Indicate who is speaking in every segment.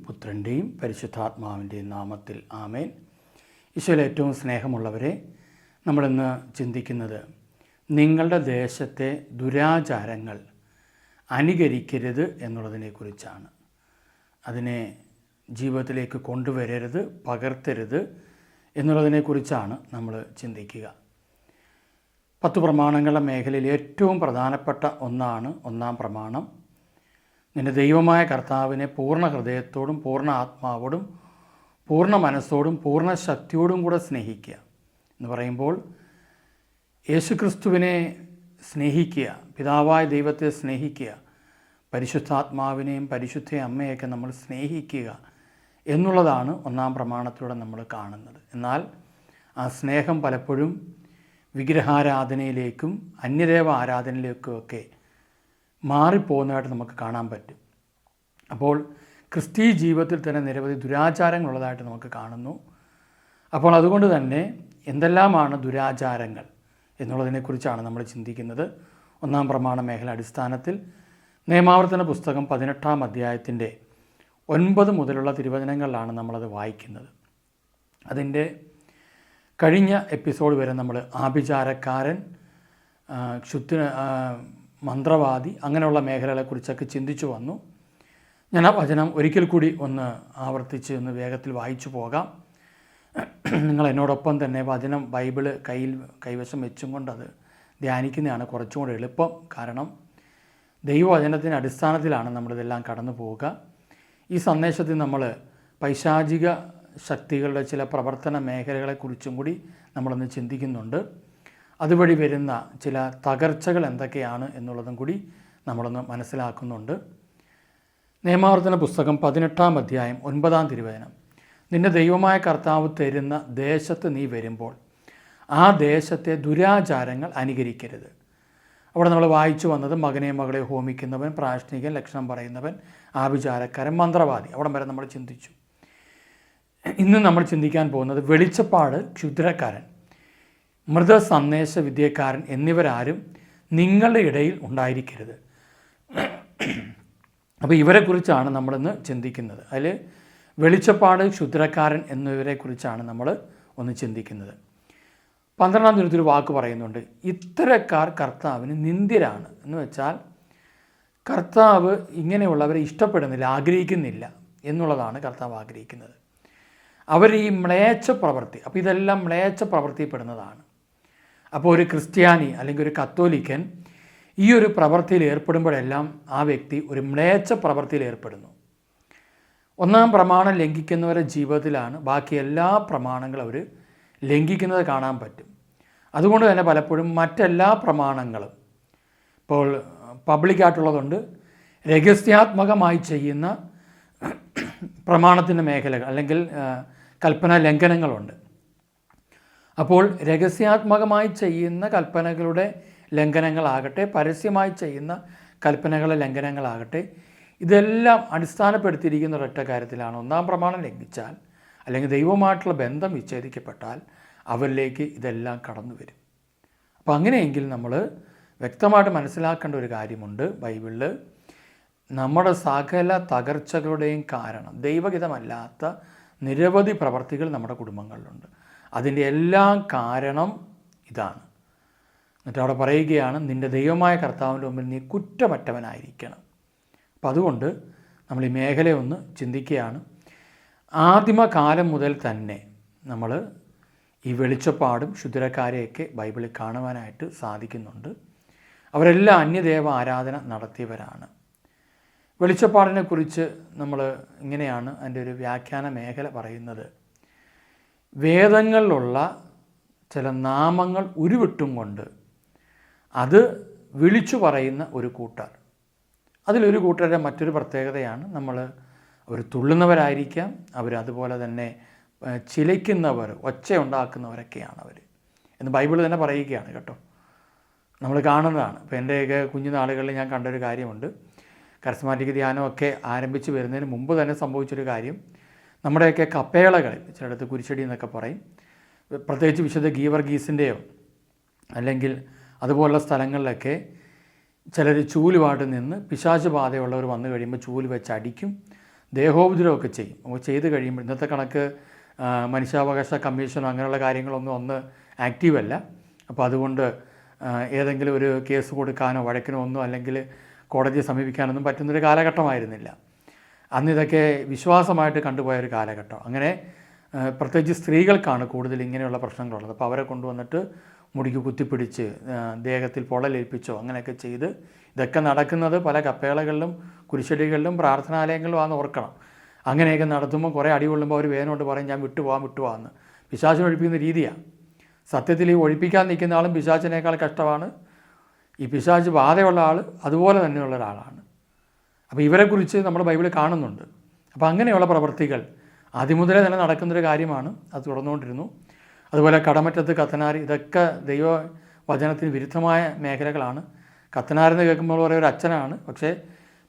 Speaker 1: പുത്രൻ്റെയും പരിശുദ്ധാത്മാവിൻ്റെയും നാമത്തിൽ ആമേൻ. ഈശോയിൽ ഏറ്റവും സ്നേഹമുള്ളവരെ, നമ്മളിന്ന് ചിന്തിക്കുന്നത് നിങ്ങളുടെ ദേശത്തെ ദുരാചാരങ്ങൾ അനുകരിക്കരുത് എന്നുള്ളതിനെക്കുറിച്ചാണ്. അതിനെ ജീവിതത്തിലേക്ക് കൊണ്ടുവരരുത്, പകർത്തരുത് എന്നുള്ളതിനെക്കുറിച്ചാണ് നമ്മൾ ചിന്തിക്കുക. 10 പ്രമാണങ്ങളുടെ മേഖലയിൽ ഏറ്റവും പ്രധാനപ്പെട്ട ഒന്നാണ് ഒന്നാം പ്രമാണം. നിൻ്റെ ദൈവമായ കർത്താവിനെ പൂർണ്ണ ഹൃദയത്തോടും പൂർണ്ണ ആത്മാവോടും പൂർണ്ണ മനസ്സോടും പൂർണ്ണ ശക്തിയോടും കൂടെ സ്നേഹിക്കുക എന്ന് പറയുമ്പോൾ യേശുക്രിസ്തുവിനെ സ്നേഹിക്കുക, പിതാവായ ദൈവത്തെ സ്നേഹിക്കുക, പരിശുദ്ധാത്മാവിനെയും പരിശുദ്ധ അമ്മയൊക്കെ നമ്മൾ സ്നേഹിക്കുക എന്നുള്ളതാണ് ഒന്നാം പ്രമാണത്തിലൂടെ നമ്മൾ കാണുന്നത്. എന്നാൽ ആ സ്നേഹം പലപ്പോഴും വിഗ്രഹാരാധനയിലേക്കും അന്യദേവ ആരാധനയിലേക്കുമൊക്കെ മാറിപ്പോകുന്നതായിട്ട് നമുക്ക് കാണാൻ പറ്റും. അപ്പോൾ ക്രിസ്തീയ ജീവിതത്തിൽ തന്നെ നിരവധി ദുരാചാരങ്ങളുള്ളതായിട്ട് നമുക്ക് കാണുന്നു. അപ്പോൾ അതുകൊണ്ട് തന്നെ എന്തെല്ലാമാണ് ദുരാചാരങ്ങൾ എന്നുള്ളതിനെക്കുറിച്ചാണ് നമ്മൾ ചിന്തിക്കുന്നത്. ഒന്നാം പ്രമാണ മേഖല അടിസ്ഥാനത്തിൽ നിയമാവർത്തന പുസ്തകം 18-ാം അധ്യായത്തിൻ്റെ 9 മുതലുള്ള തിരുവചനങ്ങളിലാണ് നമ്മളത് വായിക്കുന്നത്. അതിൻ്റെ കഴിഞ്ഞ എപ്പിസോഡ് വരെ നമ്മൾ ആഭിചാരക്കാരൻ, മന്ത്രവാദി, അങ്ങനെയുള്ള മേഖലകളെക്കുറിച്ചൊക്കെ ചിന്തിച്ചു വന്നു. ഞാൻ ആ വചനം ഒരിക്കൽ കൂടി ഒന്ന് ആവർത്തിച്ച് ഒന്ന് വേഗത്തിൽ വായിച്ചു പോകാം. നിങ്ങൾ എന്നോടൊപ്പം തന്നെ വചനം ബൈബിള് കൈവശം വെച്ചും കൊണ്ട് അത് ധ്യാനിക്കുന്നതാണ് കുറച്ചും കൂടി എളുപ്പം. കാരണം ദൈവവചനത്തിൻ്റെ അടിസ്ഥാനത്തിലാണ് നമ്മളിതെല്ലാം കടന്നു പോവുക. ഈ സന്ദേശത്തിൽ നമ്മൾ പൈശാചിക ശക്തികളുടെ ചില പ്രവർത്തന മേഖലകളെക്കുറിച്ചും കൂടി നമ്മളൊന്ന് ചിന്തിക്കുന്നുണ്ട്. അതുവഴി വരുന്ന ചില തകർച്ചകൾ എന്തൊക്കെയാണ് എന്നുള്ളതും കൂടി നമ്മളൊന്ന് മനസ്സിലാക്കുന്നുണ്ട്. നിയമാവർത്തന പുസ്തകം 18-ാം അധ്യായം 9-ാം തിരുവചനം: നിന്റെ ദൈവമായ കർത്താവ് തരുന്ന ദേശത്ത് നീ വരുമ്പോൾ ആ ദേശത്തെ ദുരാചാരങ്ങൾ അനുകരിക്കരുത്. അവിടെ നമ്മൾ വായിച്ചു വന്നത് മകനെ മകളെ ഹോമിക്കുന്നവൻ, പ്രാശ്നികൻ, ലക്ഷണം പറയുന്നവൻ, ആഭിചാരക്കാരൻ, മന്ത്രവാദി. അവിടം വരെ നമ്മൾ ചിന്തിച്ചു. ഇന്ന് നമ്മൾ ചിന്തിക്കാൻ പോകുന്നത് വെളിച്ചപ്പാട്, ക്ഷുദ്രക്കാരൻ, മൃത സന്ദേശ വിദ്യക്കാരൻ എന്നിവരാരും നിങ്ങളുടെ ഇടയിൽ ഉണ്ടായിരിക്കരുത്. അപ്പോൾ ഇവരെക്കുറിച്ചാണ് നമ്മളിന്ന് ചിന്തിക്കുന്നത്. അതിൽ വെളിച്ചപ്പാട്, ക്ഷുദ്രക്കാരൻ എന്നിവരെക്കുറിച്ചാണ് നമ്മൾ ഒന്ന് ചിന്തിക്കുന്നത്. 12-ാം തിരുത്തിൽ ഒരു വാക്ക് പറയുന്നുണ്ട്: ഇത്തരക്കാർ കർത്താവിന് നിന്ദ്യരാണ്. എന്ന് വെച്ചാൽ കർത്താവ് ഇങ്ങനെയുള്ളവരെ ഇഷ്ടപ്പെടുന്നില്ല, ആഗ്രഹിക്കുന്നില്ല എന്നുള്ളതാണ് കർത്താവ് ആഗ്രഹിക്കുന്നത്. അവർ ഈ മ്ലേച്ഛ പ്രവൃത്തി, അപ്പോൾ ഇതെല്ലാം മ്ലേച്ഛ പ്രവൃത്തിപ്പെടുന്നതാണ്. അപ്പോൾ ഒരു ക്രിസ്ത്യാനി അല്ലെങ്കിൽ ഒരു കത്തോലിക്കൻ ഈ ഒരു പ്രവൃത്തിയിൽ ഏർപ്പെടുമ്പോഴെല്ലാം ആ വ്യക്തി ഒരു മ്ലേച്ഛ പ്രവൃത്തിയിൽ ഏർപ്പെടുന്നു. ഒന്നാം പ്രമാണം ലംഘിക്കുന്നവരുടെ ജീവിതത്തിലാണ് ബാക്കി എല്ലാ പ്രമാണങ്ങളും അവർ ലംഘിക്കുന്നത് കാണാൻ പറ്റും. അതുകൊണ്ട് തന്നെ പലപ്പോഴും മറ്റെല്ലാ പ്രമാണങ്ങളും, ഇപ്പോൾ പബ്ലിക്കായിട്ടുള്ളതുണ്ട്, രഹസ്യാത്മകമായി ചെയ്യുന്ന പ്രമാണത്തിൻ്റെ മേഖലകൾ അല്ലെങ്കിൽ കൽപ്പനാ ലംഘനങ്ങളുണ്ട്. അപ്പോൾ രഹസ്യാത്മകമായി ചെയ്യുന്ന കൽപ്പനകളുടെ ലംഘനങ്ങളാകട്ടെ, പരസ്യമായി ചെയ്യുന്ന കൽപ്പനകളുടെ ലംഘനങ്ങളാകട്ടെ, ഇതെല്ലാം അടിസ്ഥാനപ്പെടുത്തിയിരിക്കുന്ന ഒരൊറ്റ കാര്യത്തിലാണ്: ഒന്നാം പ്രമാണം ലംഘിച്ചാൽ അല്ലെങ്കിൽ ദൈവവുമായിട്ടുള്ള ബന്ധം വിച്ഛേദിക്കപ്പെട്ടാൽ അവരിലേക്ക് ഇതെല്ലാം കടന്നു വരും. അപ്പോൾ അങ്ങനെയെങ്കിൽ നമ്മൾ വ്യക്തമായിട്ട് മനസ്സിലാക്കേണ്ട ഒരു കാര്യമുണ്ട്. ബൈബിളിൽ നമ്മുടെ സകല തകർച്ചകളുടെയും കാരണം ദൈവഹിതമല്ലാത്ത നിരവധി പ്രവർത്തികൾ നമ്മുടെ കുടുംബങ്ങളിലുണ്ട്. അതിൻ്റെ എല്ലാം കാരണം ഇതാണ്. എന്നിട്ട് അവിടെ പറയുകയാണ്, നിൻ്റെ ദൈവമായ കർത്താവിൻ്റെ മുമ്പിൽ നീ കുറ്റമറ്റവനായിരിക്കണം. അപ്പം അതുകൊണ്ട് നമ്മൾ ഈ മേഖലയെ ഒന്ന് ചിന്തിക്കുകയാണ്. ആദിമകാലം മുതൽ തന്നെ നമ്മൾ ഈ വെളിച്ചപ്പാടും ക്ഷുദ്രക്കാരെയൊക്കെ ബൈബിളിൽ കാണുവാനായിട്ട് സാധിക്കുന്നുണ്ട്. അവരെല്ലാം അന്യദേവ ആരാധന നടത്തിയവരാണ്. വെളിച്ചപ്പാടിനെക്കുറിച്ച് നമ്മൾ ഇങ്ങനെയാണ് അതിൻ്റെ ഒരു വ്യാഖ്യാന മേഖല പറയുന്നത്: വേദങ്ങളിലുള്ള ചില നാമങ്ങൾ ഉരുവിട്ടും കൊണ്ട് അത് വിളിച്ചു പറയുന്ന ഒരു കൂട്ടർ. അതിലൊരു കൂട്ടരുടെ മറ്റൊരു പ്രത്യേകതയാണ് അവർ തുള്ളുന്നവരായിരിക്കാം, അതുപോലെ തന്നെ ചിലയ്ക്കുന്നവർ, ഒച്ച ഉണ്ടാക്കുന്നവരൊക്കെയാണ് അവർ എന്ന് ബൈബിൾ തന്നെ പറയുകയാണ് കേട്ടോ. നമ്മൾ കാണുന്നതാണ്. ഇപ്പോൾ എൻ്റെയൊക്കെ കുഞ്ഞുനാളുകളിൽ ഞാൻ കണ്ടൊരു കാര്യമുണ്ട്. കരസ്മാറ്റിക് ധ്യാനമൊക്കെ ആരംഭിച്ച് വരുന്നതിന് മുമ്പ് തന്നെ സംഭവിച്ചൊരു കാര്യം, നമ്മുടെയൊക്കെ കപ്പേളകളിൽ, ചിലയിടത്ത് കുരിശടി എന്നൊക്കെ പറയും, പ്രത്യേകിച്ച് വിശുദ്ധ ഗീവർഗീസിൻ്റെയോ അല്ലെങ്കിൽ അതുപോലുള്ള സ്ഥലങ്ങളിലൊക്കെ ചിലർ ചൂലുമായിട്ട് നിന്ന് പിശാച് ബാധയുള്ളവർ വന്നു കഴിയുമ്പോൾ ചൂല് വെച്ച് അടിക്കും. ദേഹോപദ്രവമൊക്കെ ചെയ്യും. അപ്പോൾ ചെയ്ത് കഴിയുമ്പോൾ ഇന്നത്തെ കണക്ക് മനുഷ്യാവകാശ കമ്മീഷനോ അങ്ങനെയുള്ള കാര്യങ്ങളൊന്നും ഒന്ന് ആക്റ്റീവല്ല. അപ്പോൾ അതുകൊണ്ട് ഏതെങ്കിലും ഒരു കേസ് കൊടുക്കാനോ വഴക്കിനോ ഒന്നും അല്ലെങ്കിൽ കോടതിയെ സമീപിക്കാനൊന്നും പറ്റുന്നൊരു കാലഘട്ടമായിരുന്നില്ല. അന്ന് ഇതൊക്കെ വിശ്വാസമായിട്ട് കണ്ടുപോയൊരു കാലഘട്ടം. അങ്ങനെ പ്രത്യേകിച്ച് സ്ത്രീകൾക്കാണ് കൂടുതൽ ഇങ്ങനെയുള്ള പ്രശ്നങ്ങളുള്ളത്. അപ്പോൾ അവരെ കൊണ്ടുവന്നിട്ട് മുടിക്ക് കുത്തിപ്പിടിച്ച് ദേഹത്തിൽ പൊള്ളലേൽപ്പിച്ചോ അങ്ങനെയൊക്കെ ചെയ്ത് ഇതൊക്കെ നടക്കുന്നത് പല കപ്പേളകളിലും കുരിശടികളിലും പ്രാർത്ഥനാലയങ്ങളിലും ആണെന്ന് ഓർക്കണം. അങ്ങനെയൊക്കെ നടത്തുമ്പോൾ കുറേ അടി കൊള്ളുമ്പോൾ അവർ വേദനയോട് പറയും ഞാൻ വിട്ടുപോകാമെന്ന്. പിശാചിനെ ഒഴിപ്പിക്കുന്ന രീതിയാണ്. സത്യത്തിൽ ഈ ഒഴിപ്പിക്കാൻ നിൽക്കുന്ന ആളും പിശാചിനേക്കാൾ കഷ്ടമാണ്. ഈ പിശാച് ബാധയുള്ള ആൾ അതുപോലെ തന്നെയുള്ള ഒരാളാണ്. അപ്പോൾ ഇവരെക്കുറിച്ച് നമ്മൾ ബൈബിളിൽ കാണുന്നുണ്ട്. അപ്പോൾ അങ്ങനെയുള്ള പ്രവൃത്തികൾ ആദ്യമുതലേ തന്നെ നടക്കുന്നൊരു കാര്യമാണ്. അത് തുടർന്നുകൊണ്ടിരുന്നു. അതുപോലെ കടമറ്റത്ത് കത്തനാർ, ഇതൊക്കെ ദൈവവചനത്തിന് വിരുദ്ധമായ മേഖലകളാണ്. കത്തനാരെന്ന് കേൾക്കുമ്പോൾ കുറേ ഒരു അച്ഛനാണ്, പക്ഷേ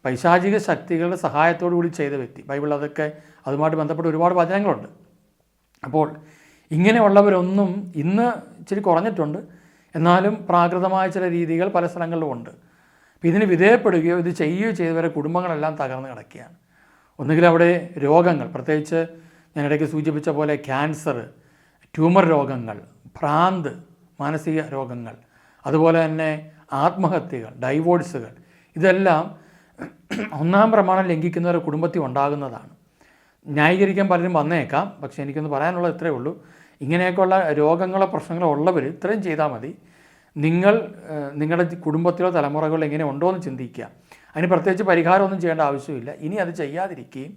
Speaker 1: പൈശാചിക ശക്തികളുടെ സഹായത്തോടു കൂടി ചെയ്ത വ്യക്തി. ബൈബിളിൽ അതൊക്കെ അതുമായിട്ട് ബന്ധപ്പെട്ട് ഒരുപാട് വചനങ്ങളുണ്ട്. അപ്പോൾ ഇങ്ങനെയുള്ളവരൊന്നും ഇന്ന് ഇച്ചിരി കുറഞ്ഞിട്ടുണ്ട്. എന്നാലും പ്രാകൃതമായ ചില രീതികൾ പല സ്ഥലങ്ങളിലും ഉണ്ട്. അപ്പോൾ ഇതിന് വിധേയപ്പെടുകയോ ഇത് ചെയ്യുകയോ ചെയ്തവരെ കുടുംബങ്ങളെല്ലാം തകർന്ന് കിടക്കുകയാണ്. ഒന്നുകിൽ അവിടെ രോഗങ്ങൾ, പ്രത്യേകിച്ച് ഞാനിടയ്ക്ക് സൂചിപ്പിച്ച പോലെ ക്യാൻസർ, ട്യൂമർ രോഗങ്ങൾ, ഭ്രാന്ത്, മാനസിക രോഗങ്ങൾ, അതുപോലെ തന്നെ ആത്മഹത്യകൾ, ഡൈവോഴ്സുകൾ, ഇതെല്ലാം ഒന്നാം പ്രമാണം ലംഘിക്കുന്നവരെ കുടുംബത്തിൽ ഉണ്ടാകുന്നതാണ്. ന്യായീകരിക്കാൻ പലരും വന്നേക്കാം, പക്ഷേ എനിക്കൊന്ന് പറയാനുള്ളത് ഇത്രയേ ഉള്ളൂ. ഇങ്ങനെയൊക്കെയുള്ള രോഗങ്ങളോ പ്രശ്നങ്ങളോ ഉള്ളവർ ഇത്രയും ചെയ്താൽ മതി. നിങ്ങൾ നിങ്ങളുടെ കുടുംബത്തിലോ തലമുറകളോ എങ്ങനെ ഉണ്ടോ എന്ന് ചിന്തിക്കുക. അതിന് പ്രത്യേകിച്ച് പരിഹാരമൊന്നും ചെയ്യേണ്ട ആവശ്യമില്ല. ഇനി അത് ചെയ്യാതിരിക്കുകയും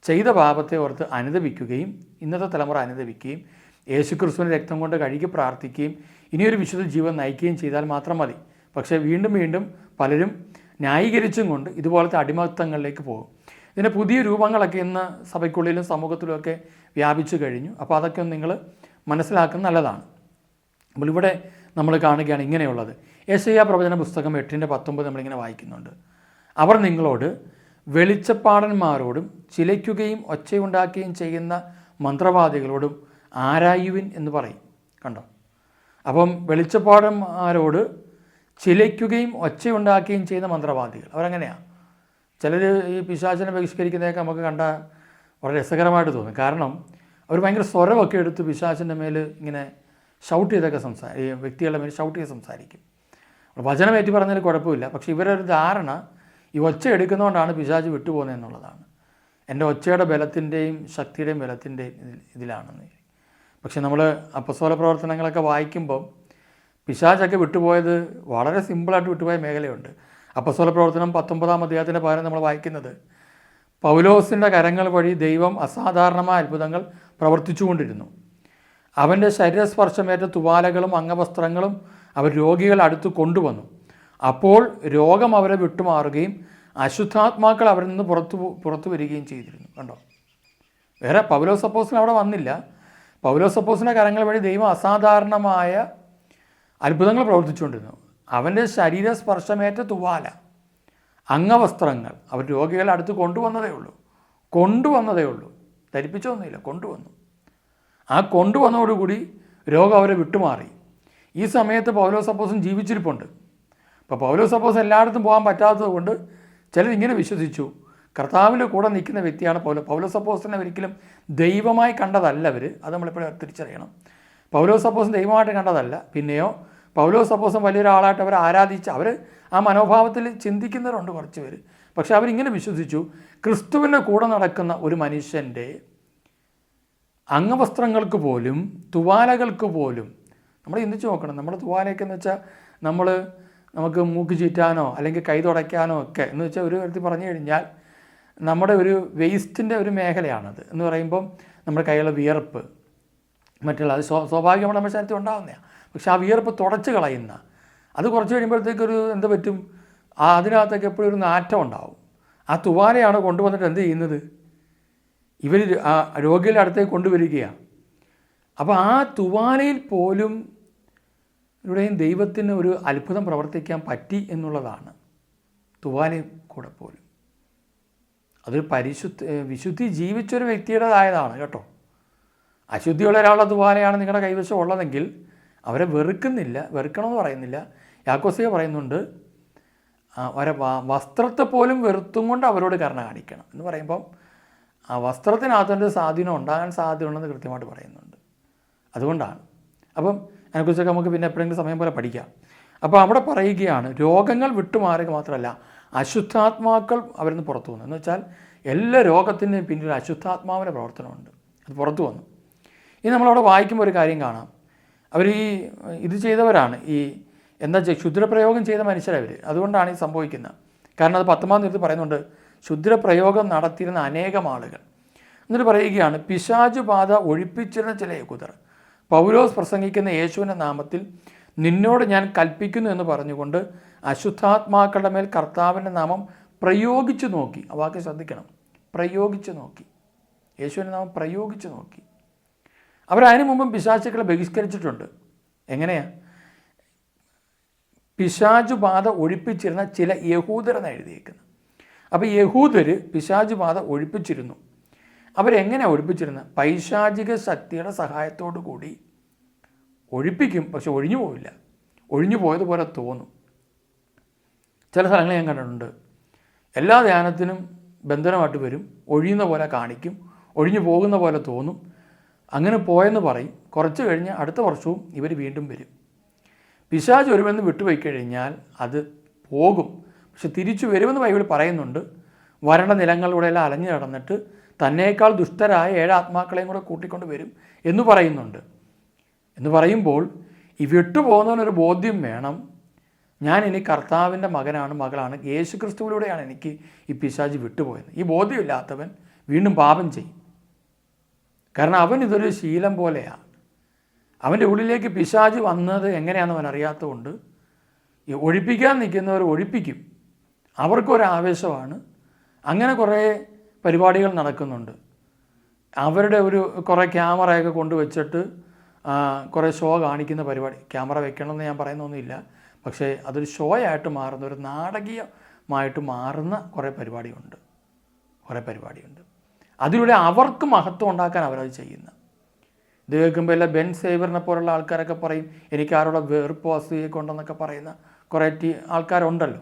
Speaker 1: ചെയ്ത പാപത്തെ ഓർത്ത് അനുദപിക്കുകയും ഇന്നത്തെ തലമുറ അനുദപിക്കുകയും യേശുക്രിസ്തുവിൻ്റെ രക്തം കൊണ്ട് കഴുകി പ്രാർത്ഥിക്കുകയും ഇനിയൊരു വിശുദ്ധ ജീവൻ നയിക്കുകയും ചെയ്താൽ മാത്രം മതി. പക്ഷേ വീണ്ടും പലരും ന്യായീകരിച്ചും കൊണ്ട് ഇതുപോലത്തെ അടിമത്തങ്ങളിലേക്ക് പോകും. ഇതിൻ്റെ പുതിയ രൂപങ്ങളൊക്കെ ഇന്ന് സഭയ്ക്കുള്ളിലും സമൂഹത്തിലുമൊക്കെ വ്യാപിച്ചു കഴിഞ്ഞു. അപ്പോൾ അതൊക്കെ ഒന്ന് നിങ്ങൾ മനസ്സിലാക്കുന്നത് നല്ലതാണ്. അപ്പോൾ ഇവിടെ നമ്മൾ കാണുകയാണ് ഇങ്ങനെയുള്ളത്. യെശയ്യാ പ്രവചന പുസ്തകം 8:19 നമ്മളിങ്ങനെ വായിക്കുന്നുണ്ട്. അവർ നിങ്ങളോട് വെളിച്ചപ്പാടന്മാരോടും ചിലയ്ക്കുകയും ഒച്ചയുണ്ടാക്കുകയും ചെയ്യുന്ന മന്ത്രവാദികളോടും ആരായുവിൻ എന്ന് പറയും. കണ്ടോ? അപ്പം വെളിച്ചപ്പാടന്മാരോട് ചിലയ്ക്കുകയും ഒച്ചയുണ്ടാക്കുകയും ചെയ്യുന്ന മന്ത്രവാദികൾ അവരങ്ങനെയാണ്. ചിലർ ഈ പിശാചിനെ ബഹിഷ്കരിക്കുന്നതൊക്കെ നമുക്ക് കണ്ടാൽ വളരെ രസകരമായിട്ട് തോന്നും. കാരണം അവർ ഭയങ്കര സ്വരമൊക്കെ എടുത്ത് പിശാചിൻ്റെ മേൽ ഇങ്ങനെ ഷൗട്ട് ചെയ്തൊക്കെ ഈ വ്യക്തികളുടെ മേൽ ഷൗട്ട് ചെയ്ത് സംസാരിക്കും. വചനം ഏറ്റി പറഞ്ഞാൽ കുഴപ്പമില്ല. പക്ഷേ ഇവരൊരു ധാരണ ഈ ഒച്ച എടുക്കുന്നതുകൊണ്ടാണ് പിശാച് വിട്ടുപോകുന്നത് എന്നുള്ളതാണ്. എൻ്റെ ഒച്ചയുടെ ബലത്തിൻ്റെയും ശക്തിയുടെയും ബലത്തിൻ്റെയും ഇതിലാണെന്ന്. പക്ഷെ നമ്മൾ അപ്പസ്തോല പ്രവർത്തനങ്ങളൊക്കെ വായിക്കുമ്പം പിശാചൊക്കെ വിട്ടുപോയത് വളരെ സിമ്പിളായിട്ട് വിട്ടുപോയ മേഖലയുണ്ട്. അപ്പസ്തോല പ്രവർത്തനം 19-ാം അധ്യായത്തിൻ്റെ പകരം നമ്മൾ വായിക്കുന്നത് പൗലോസിൻ്റെ കരങ്ങൾ വഴി ദൈവം അസാധാരണമായ അത്ഭുതങ്ങൾ പ്രവർത്തിച്ചുകൊണ്ടിരുന്നു. അവൻ്റെ ശരീരസ്പർശമേറ്റ തുവാലകളും അംഗവസ്ത്രങ്ങളും അവർ രോഗികൾ അടുത്ത് കൊണ്ടുവന്നു. അപ്പോൾ രോഗം അവരെ വിട്ടുമാറുകയും അശുദ്ധാത്മാക്കൾ അവരിൽ നിന്ന് പുറത്തു വരികയും ചെയ്തിരുന്നു. കണ്ടോ? വേറെ പൗലോസ് അപ്പോസ്തലൻ അവിടെ വന്നില്ല. പൗലോസ് അപ്പോസ്തലൻ്റെ കരങ്ങൾ വഴി ദൈവം അസാധാരണമായ അത്ഭുതങ്ങൾ പ്രവർത്തിച്ചുകൊണ്ടിരുന്നു. അവൻ്റെ ശരീരസ്പർശമേറ്റ തുവാല, അംഗവസ്ത്രങ്ങൾ അവർ രോഗികളെ അടുത്ത് കൊണ്ടുവന്നതേ ഉള്ളൂ. ധരിപ്പിച്ചൊന്നുമില്ല, കൊണ്ടുവന്നു. ആ കൊണ്ടുവന്നതോടുകൂടി രോഗം അവരെ വിട്ടുമാറി. ഈ സമയത്ത് പൗലോസ് അപ്പോസ്തലൻ ജീവിച്ചിരിപ്പുണ്ട്. അപ്പോൾ പൗലോസ് അപ്പോസ്തലൻ എല്ലായിടത്തും പോകാൻ പറ്റാത്തത് കൊണ്ട് ചിലരിങ്ങനെ വിശ്വസിച്ചു കർത്താവിൻ്റെ കൂടെ നിൽക്കുന്ന വ്യക്തിയാണ് പൗലോസ് അപ്പോസ്തലനെ ഒരിക്കലും ദൈവമായി കണ്ടതല്ല അവർ. അത് നമ്മളിപ്പോഴും തിരിച്ചറിയണം. പൗലോസ് അപ്പോസ്തലൻ ദൈവമായിട്ട് കണ്ടതല്ല. പിന്നെയോ പൗലോസ് അപ്പോസ്തലൻ വലിയൊരാളായിട്ട് അവർ ആരാധിച്ച് അവർ ആ മനോഭാവത്തിൽ ചിന്തിക്കുന്നവരുണ്ട് കുറച്ച് പേര്. പക്ഷെ അവരിങ്ങനെ വിശ്വസിച്ചു ക്രിസ്തുവിൻ്റെ കൂടെ നടക്കുന്ന ഒരു മനുഷ്യൻ്റെ അംഗവസ്ത്രങ്ങൾക്ക് പോലും തുവാലകൾക്ക് പോലും നമ്മൾ ചിന്തിച്ച് നോക്കണം. നമ്മുടെ തുവാലയൊക്കെ എന്ന് വെച്ചാൽ നമുക്ക് മൂക്ക് ചീറ്റാനോ അല്ലെങ്കിൽ കൈ തുടയ്ക്കാനോ ഒക്കെ എന്ന് വെച്ചാൽ ഒരു തരത്തിൽ പറഞ്ഞു കഴിഞ്ഞാൽ നമ്മുടെ ഒരു വേസ്റ്റിൻ്റെ ഒരു മേഖലയാണത്. എന്ന് പറയുമ്പം നമ്മുടെ കൈയുള്ള വിയർപ്പ് മറ്റുള്ള അത് സ്വാഭാവികമാണ് നമ്മുടെ ശരീരത്തിൽ ഉണ്ടാകുന്നതാണ്. പക്ഷെ ആ വിയർപ്പ് തുടച്ച് കളയുന്ന അത് കുറച്ച് കഴിയുമ്പോഴത്തേക്കൊരു എന്ത് പറ്റും, അതിനകത്തൊക്കെ എപ്പോഴും ഒരു നാറ്റം ഉണ്ടാവും. ആ തുവാലയാണ് കൊണ്ടുവന്നിട്ട് എന്ത് ചെയ്യുന്നത്, ഇവർ ആ രോഗികളുടെ അടുത്തേക്ക് കൊണ്ടുവരികയാണ്. അപ്പോൾ ആ തുവാലയിൽ പോലും ഇവിടെയും ദൈവത്തിന് ഒരു അത്ഭുതം പ്രവർത്തിക്കാൻ പറ്റി എന്നുള്ളതാണ്. തുവാലയിൽ കൂടെ പോലും അതൊരു വിശുദ്ധി ജീവിച്ചൊരു വ്യക്തിയുടേതായതാണ് കേട്ടോ. അശുദ്ധിയുള്ള ഒരാളുടെ തുവാലയാണ് നിങ്ങളുടെ കൈവശം ഉള്ളതെങ്കിൽ അവരെ വെറുക്കണമെന്ന് പറയുന്നില്ല. യാക്കോസ്യ പറയുന്നുണ്ട് വസ്ത്രത്തെ പോലും വെറുത്തും കൊണ്ട് അവരോട് കരുണ കാണിക്കണം എന്ന് പറയുമ്പം ആ വസ്ത്രത്തിനകത്തൊരു സ്വാധീനം ഉണ്ടാകാൻ സാധ്യതയുണ്ടെന്ന് കൃത്യമായിട്ട് പറയുന്നുണ്ട്. അതുകൊണ്ടാണ്. അപ്പം അതിനെക്കുറിച്ചൊക്കെ നമുക്ക് പിന്നെ എപ്പോഴെങ്കിലും സമയം പോലെ പഠിക്കാം. അപ്പോൾ അവിടെ പറയുകയാണ്, രോഗങ്ങൾ വിട്ടുമാറുക മാത്രമല്ല അശുദ്ധാത്മാക്കൾ അവരിൽ നിന്ന് പുറത്തു വന്നു. എന്ന് വെച്ചാൽ എല്ലാ രോഗത്തിൻ്റെയും പിന്നിൽ അശുദ്ധാത്മാവിൻ്റെ പ്രവർത്തനമുണ്ട്. അത് പുറത്തു വന്നു. ഇനി നമ്മളവിടെ വായിക്കുമ്പോൾ ഒരു കാര്യം കാണാം. അവർ ഇത് ചെയ്തവരാണ്, ക്ഷുദ്രപ്രയോഗം ചെയ്ത മനുഷ്യരവർ. അതുകൊണ്ടാണ് ഈ സംഭവിക്കുന്നത്. കാരണം അത് 10-ാം തീയതി പറയുന്നുണ്ട്, ക്ഷുദ്രപ്രയോഗം നടത്തിയിരുന്ന അനേകം ആളുകൾ. എന്നിട്ട് പറയുകയാണ്, പിശാചു ബാധ ഒഴിപ്പിച്ചിരുന്ന ചില യഹൂദർ പൗലോസ് പ്രസംഗിക്കുന്ന യേശുവിൻ്റെ നാമത്തിൽ നിന്നോട് ഞാൻ കൽപ്പിക്കുന്നു എന്ന് പറഞ്ഞുകൊണ്ട് അശുദ്ധാത്മാക്കളുടെ മേൽ കർത്താവിൻ്റെ നാമം പ്രയോഗിച്ചു നോക്കി. ആ വാക്ക് ശ്രദ്ധിക്കണം, പ്രയോഗിച്ചു നോക്കി. യേശുവിൻ്റെ നാമം പ്രയോഗിച്ചു നോക്കി. അവരതിനു മുമ്പും പിശാചുക്കളെ ബഹിഷ്കരിച്ചിട്ടുണ്ട്. എങ്ങനെയാണ്? പിശാചു ബാധ ഒഴിപ്പിച്ചിരുന്ന ചില യഹൂദരെന്നാണ് എഴുതിയിരിക്കുന്നത്. അപ്പോൾ യഹൂദർ പിശാചു ബാധ ഒഴിപ്പിച്ചിരുന്നു. അവരെങ്ങനെയാണ് ഒഴിപ്പിച്ചിരുന്നത്? പൈശാചിക ശക്തിയുടെ സഹായത്തോടു കൂടി ഒഴിപ്പിക്കും, പക്ഷെ ഒഴിഞ്ഞു പോവില്ല. ഒഴിഞ്ഞു പോയതുപോലെ തോന്നും. ചില സ്ഥലങ്ങളിൽ ഞാൻ കണ്ടിട്ടുണ്ട്, എല്ലാ ധ്യാനത്തിനും ബന്ധനമായിട്ട് വരും, ഒഴിയുന്ന പോലെ കാണിക്കും, ഒഴിഞ്ഞു പോകുന്ന പോലെ തോന്നും. അങ്ങനെ പോയെന്ന് പറയും. കുറച്ച് കഴിഞ്ഞ് അടുത്ത വർഷവും ഇവർ വീണ്ടും വരും. പിശാച് ഒരുവെന്ന് വിട്ടുപോയി കഴിഞ്ഞാൽ അത് പോകും, പക്ഷെ തിരിച്ചു വരുമെന്ന് ബൈബിൾ പറയുന്നുണ്ട്. വരണ്ട നിലങ്ങളിലൂടെയെല്ലാം അലഞ്ഞു നടന്നിട്ട് തന്നേക്കാൾ ദുഷ്ടരായ 7 ആത്മാക്കളെയും കൂടെ കൂട്ടിക്കൊണ്ട് വരും എന്ന് പറയുന്നുണ്ട്. എന്ന് പറയുമ്പോൾ ഈ വിട്ടുപോകുന്നവനൊരു ബോധ്യം വേണം, ഞാൻ ഇനി കർത്താവിൻ്റെ മകനാണ്, മകളാണ്, യേശു ക്രിസ്തുവിലൂടെയാണ് എനിക്ക് ഈ പിശാച് വിട്ടുപോയത്. ഈ ബോധ്യമില്ലാത്തവൻ വീണ്ടും പാപം ചെയ്യും. കാരണം അവൻ ഇതൊരു ശീലം പോലെയാണ്. അവൻ്റെ ഉള്ളിലേക്ക് പിശാച് വന്നത് എങ്ങനെയാണെന്ന് അവൻ അറിയാത്തതുകൊണ്ട് ഈ ഒഴിപ്പിക്കാൻ നിൽക്കുന്നവർ ഒഴിപ്പിക്കും. അവർക്കൊരാവേശമാണ്. അങ്ങനെ കുറേ പരിപാടികൾ നടക്കുന്നുണ്ട്. അവരുടെ കുറേ ക്യാമറയൊക്കെ കൊണ്ടുവച്ചിട്ട് കുറേ ഷോ കാണിക്കുന്ന പരിപാടി. ക്യാമറ വെക്കണമെന്ന് ഞാൻ പറയുന്നൊന്നുമില്ല, പക്ഷേ അതൊരു ഷോ ആയിട്ട് മാറുന്ന, ഒരു നാടകീയമായിട്ട് മാറുന്ന കുറേ പരിപാടിയുണ്ട്. അതിലൂടെ അവർക്ക് മഹത്വം ഉണ്ടാക്കാൻ അവരത് ചെയ്യുന്ന. ഇത് കേൾക്കുമ്പോൾ എല്ലാം ബെൻ സേവറിനെ പോലുള്ള ആൾക്കാരൊക്കെ പറയും, എനിക്ക് ആരോടെ വെറുപ്പോ അസൂയൊക്കെ ഉണ്ടെന്നൊക്കെ പറയുന്ന കുറേ ആൾക്കാരുണ്ടല്ലോ.